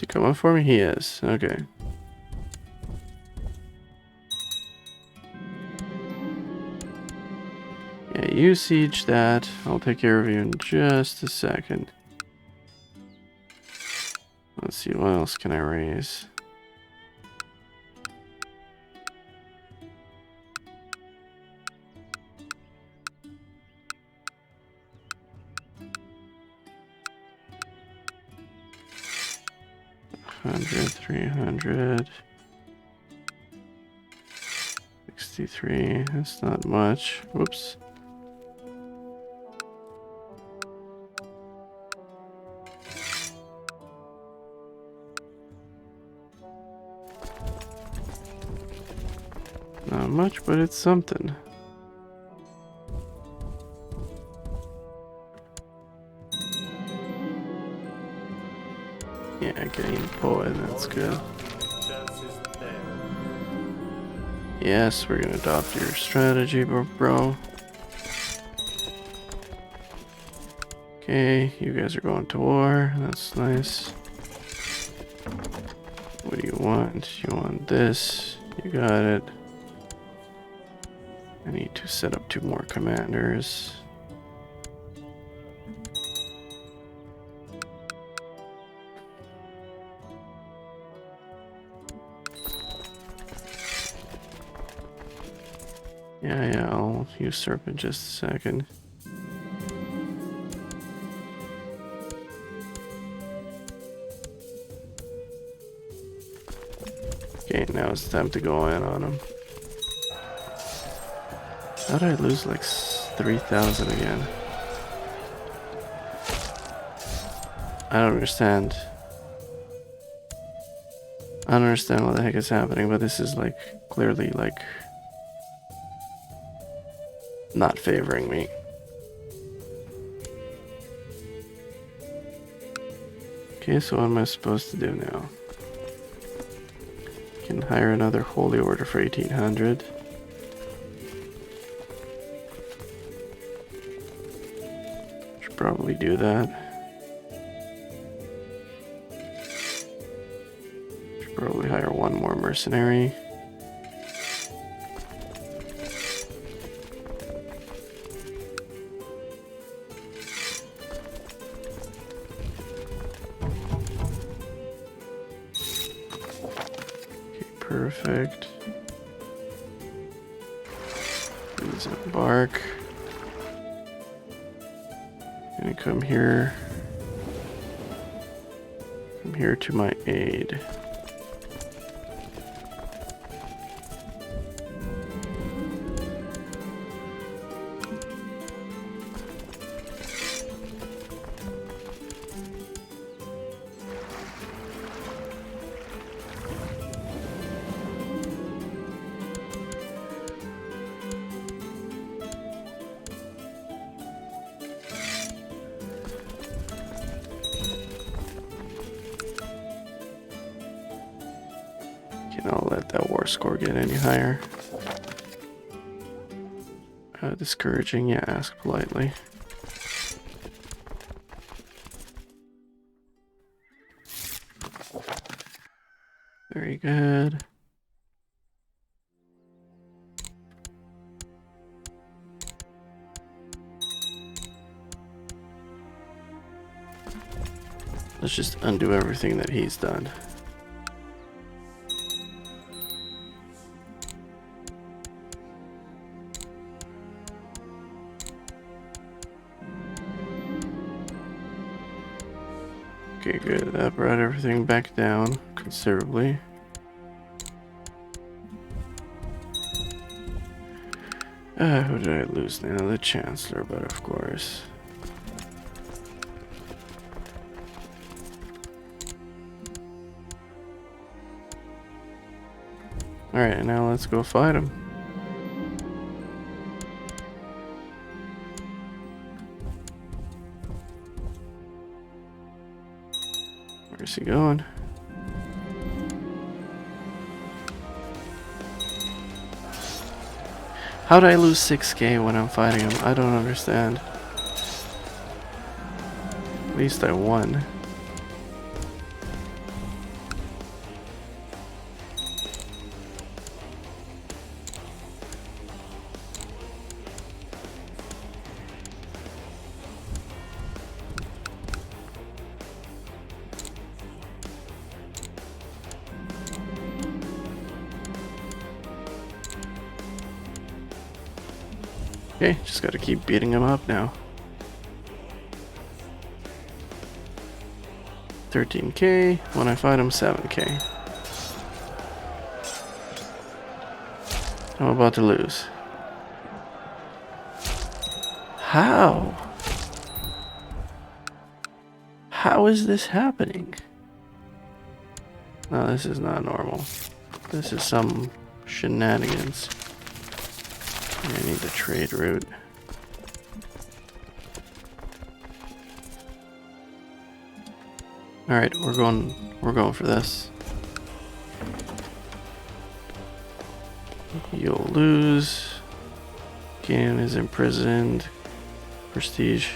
Is he coming for me? He is. Okay. Yeah, you siege that. I'll take care of you in just a second. Let's see, what else can I raise? $100, 300, 63. That's not much. Whoops. Not much, but it's something. Yeah, getting poet, that's good. Yes, we're gonna adopt your strategy, bro. Okay, you guys are going to war. That's nice. What do you want? You want this. You got it. I need to set up 2 more commanders. Yeah, I'll usurp in just a second. Okay, now it's time to go in on him. How did I lose like 3,000 again? I don't understand. I don't understand what the heck is happening, but this is like clearly like not favoring me. Okay, so what am I supposed to do now? Can hire another holy order for 1800. Should probably do that. Should probably hire 1 more mercenary. Perfect. Please embark. Gonna come here. Come here to my aid. I'll let that war score get any higher. Discouraging, yeah, ask politely. Very good. Let's just undo everything that he's done. Okay, good. That brought everything back down considerably. Who did I lose now? The Chancellor, but of course. Alright, now let's go fight him. Where's he going? How did I lose 6k when I'm fighting him? I don't understand. At least I won. Okay, just gotta keep beating him up now. 13k. When I fight him, 7k. I'm about to lose. How? How is this happening? No, this is not normal. This is some shenanigans. I need the trade route. Alright, we're going for this. You'll lose. Ganon is imprisoned. Prestige.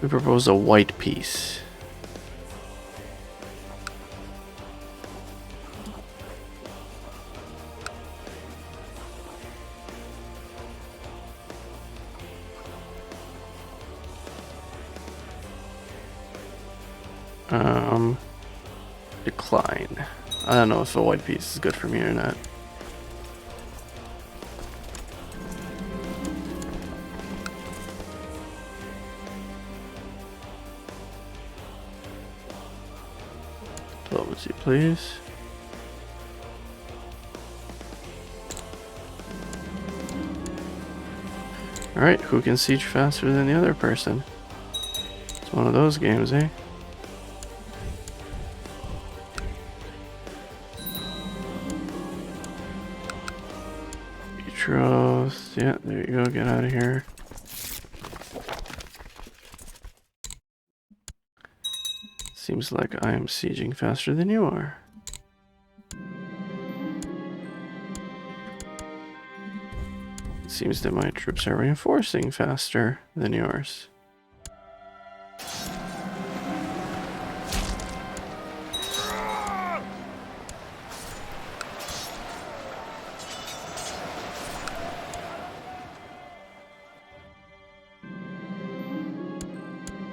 We propose a white peace. Decline. I don't know if a white piece is good for me or not. Diplomacy, please. Alright, who can siege faster than the other person? It's one of those games, eh? Betrothed. Yeah, there you go. Get out of here. Seems like I am sieging faster than you are. It seems that my troops are reinforcing faster than yours.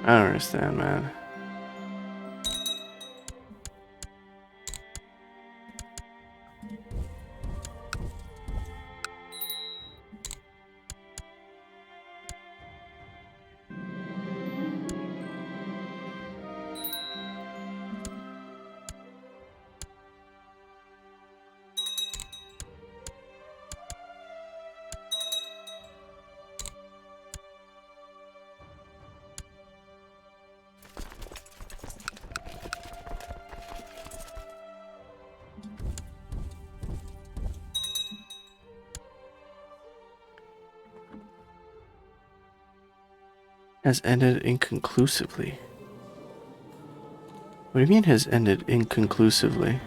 I don't understand, man. Has ended inconclusively. What do you mean has ended inconclusively?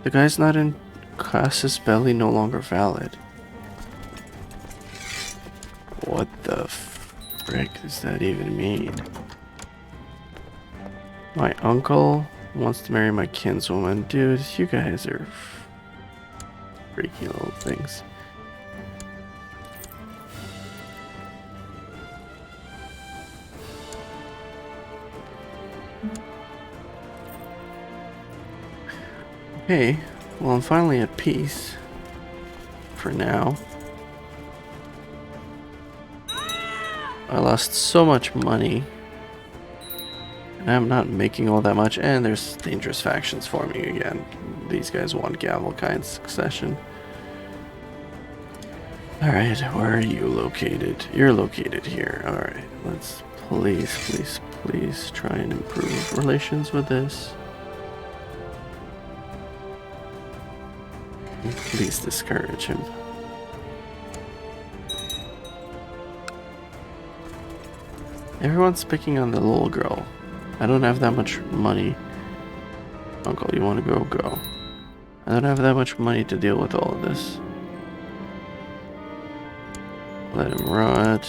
The guy's not in Casus Belli, no longer valid. What the frick does that even mean? My uncle wants to marry my kinswoman. Dude, you guys are freaky little things. Okay, well I'm finally at peace. For now. I lost so much money. And I'm not making all that much, and there's dangerous factions forming again. These guys want Gavelkind succession. Alright, where are you located? You're located here. Alright, let's please try and improve relations with this. Please discourage him. Everyone's picking on the little girl. I don't have that much money. Uncle, you want to go? Go. I don't have that much money to deal with all of this. Let him rot.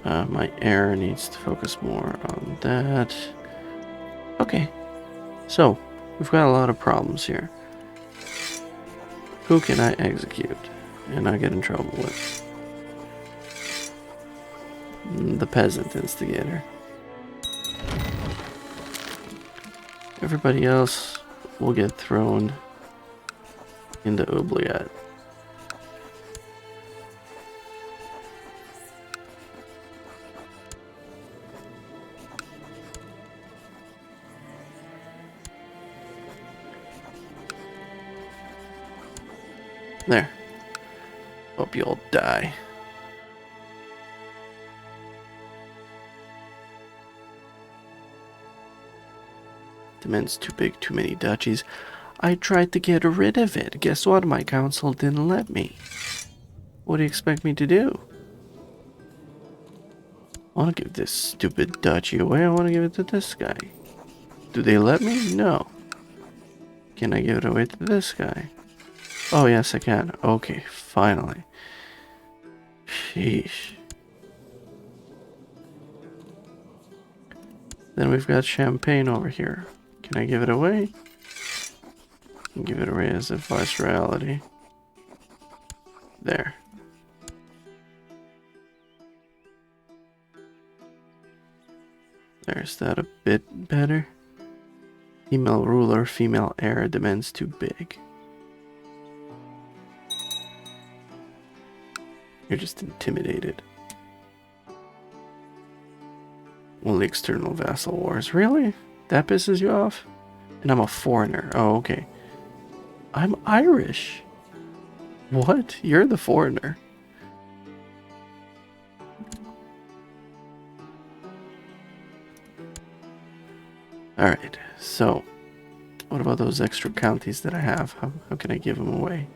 My heir needs to focus more on that. Okay. So, we've got a lot of problems here. Who can I execute and not get in trouble with? The peasant instigator. Everybody else will get thrown into oubliette. There. Hope you all die. Demands too big, too many duchies. I tried to get rid of it. Guess what? My council didn't let me. What do you expect me to do? I want to give this stupid duchy away. I want to give it to this guy. Do they let me? No. Can I give it away to this guy? Oh, yes, I can. Okay, finally. Sheesh. Then we've got Champagne over here. Can I give it away? Give it away as a viceroyalty. There. There's that a bit better. Female ruler, female heir, demands too big. You're just intimidated. Only external vassal wars. Really? That pisses you off? And I'm a foreigner. Oh, okay. I'm Irish. What? You're the foreigner. Alright, so what about those extra counties that I have? How can I give them away?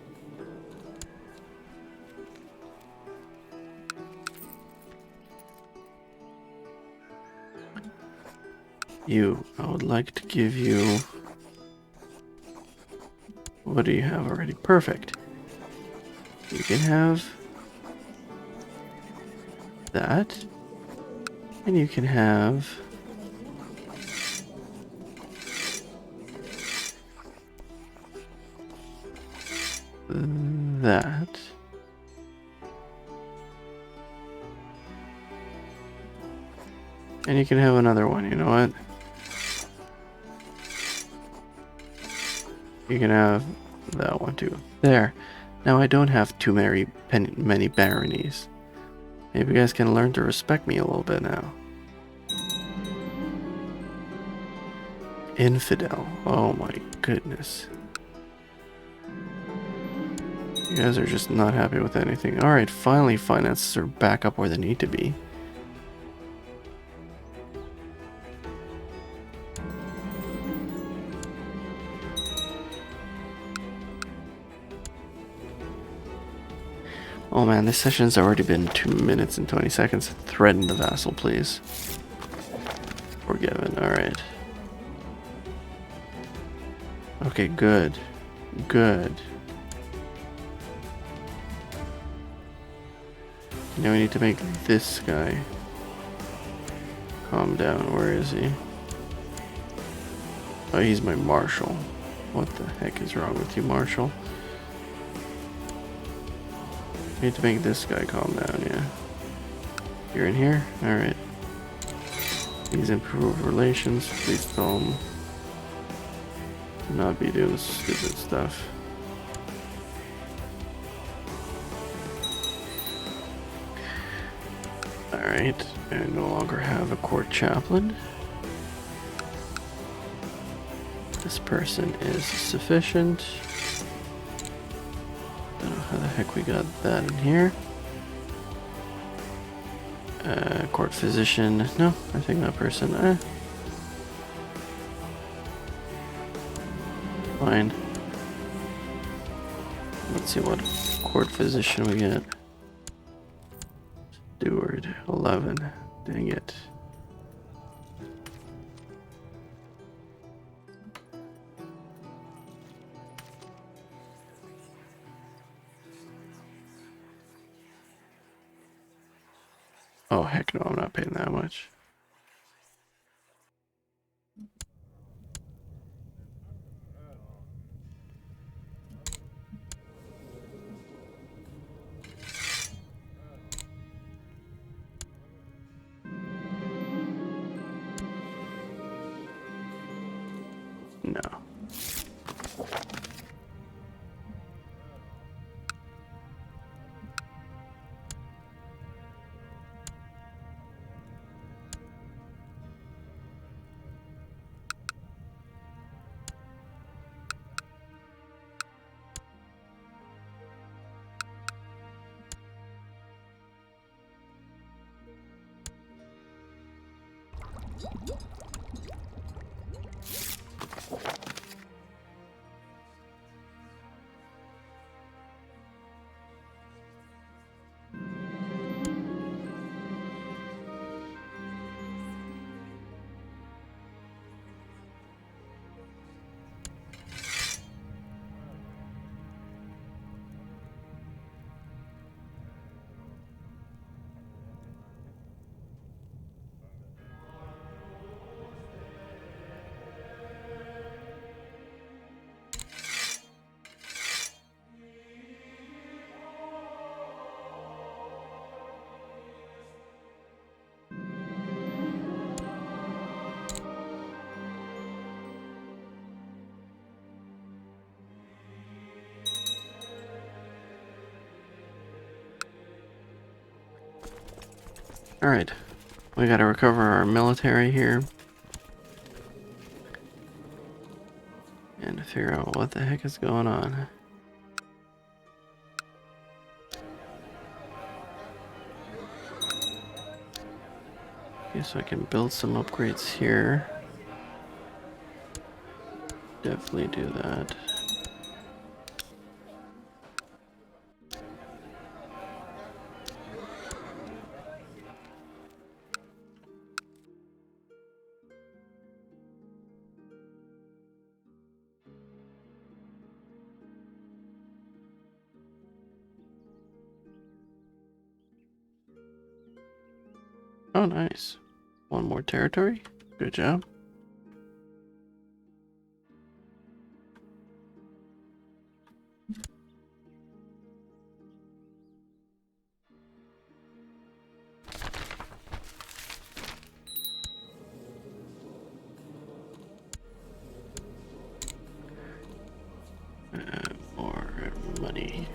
I would like to give you... What do you have already? Perfect. You can have that. And you can have... that. And you can have another one, you know what? You can have that one too. There. Now I don't have too many baronies. Maybe you guys can learn to respect me a little bit now. Infidel. Oh my goodness. You guys are just not happy with anything. Alright, finally finances are back up where they need to be. Oh man, this session's already been 2 minutes and 20 seconds. Threaten the vassal, please. Forgiven, alright. Okay, good. Good. Now we need to make this guy calm down. Where is he? Oh, he's my marshal. What the heck is wrong with you, marshal? I need to make this guy calm down, yeah. You're in here? Alright. Please improve relations. Please tell him to not be doing stupid stuff. Alright, I no longer have a court chaplain. This person is sufficient. Don't know how the heck we got that in here. Court physician. No, I think that person. Fine. Let's see what court physician we get. Steward, 11. Dang it. Oh, heck no, I'm not paying that much. No. Alright, we gotta recover our military here. And figure out what the heck is going on. Okay, so I can build some upgrades here. Definitely do that. Oh, nice. One more territory. Good job. More money.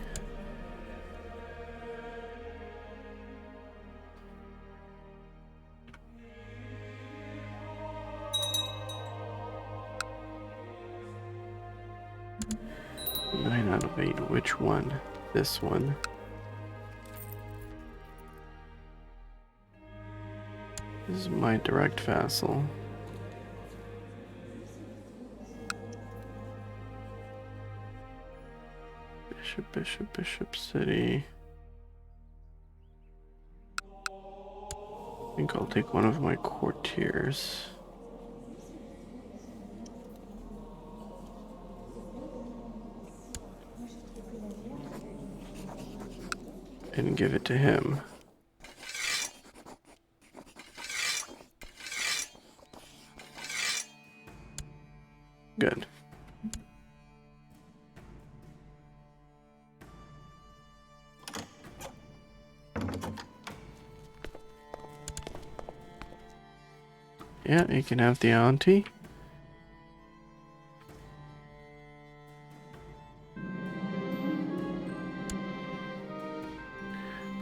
Nine out of 8. Which one? This one. This is my direct vassal. Bishop, bishop, bishop, city. I think I'll take one of my courtiers. And give it to him. Good. Yeah, you can have the auntie.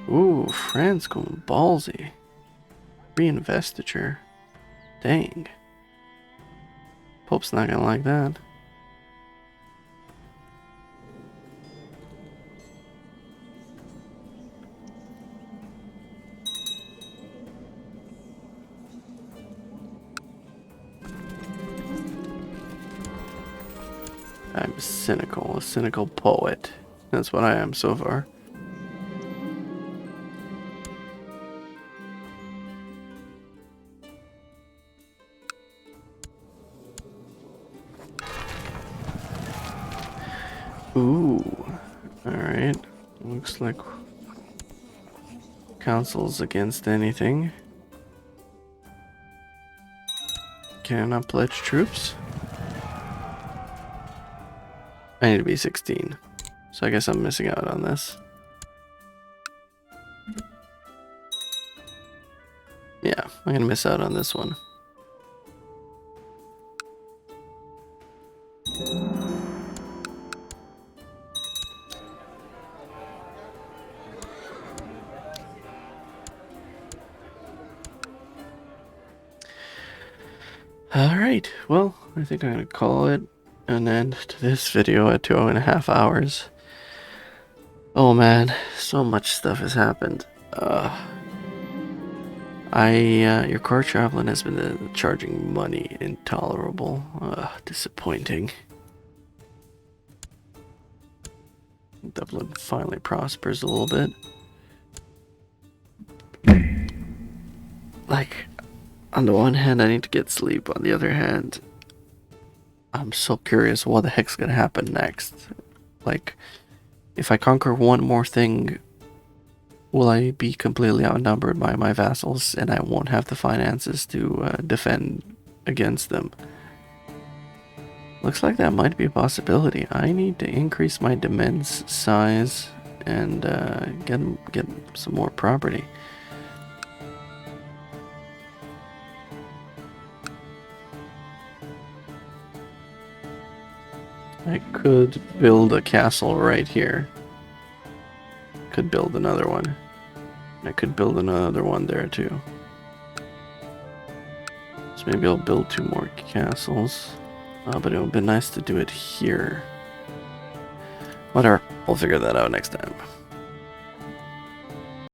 Ooh, France going ballsy. Reinvestiture. Dang. Pope's not gonna like that. I'm cynical, a cynical poet. That's what I am so far. Ooh. Alright. Looks like council's against anything. Can I pledge troops? I need to be 16. So I guess I'm missing out on this. Yeah, I'm gonna miss out on this one. Alright, well, I think I'm gonna call it an end to this video at 2.5 hours. Oh man, so much stuff has happened. Your car traveling has been charging money intolerable. Disappointing. Dublin finally prospers a little bit. Like, on the one hand, I need to get sleep. On the other hand, I'm so curious what the heck's gonna happen next. Like, if I conquer one more thing, will I be completely outnumbered by my vassals and I won't have the finances to defend against them? Looks like that might be a possibility. I need to increase my demesne size and get some more property. I could build a castle right here. Could build another one. I could build another one there too. So maybe I'll build 2 more castles. But it would be nice to do it here. Whatever, we'll figure that out next time.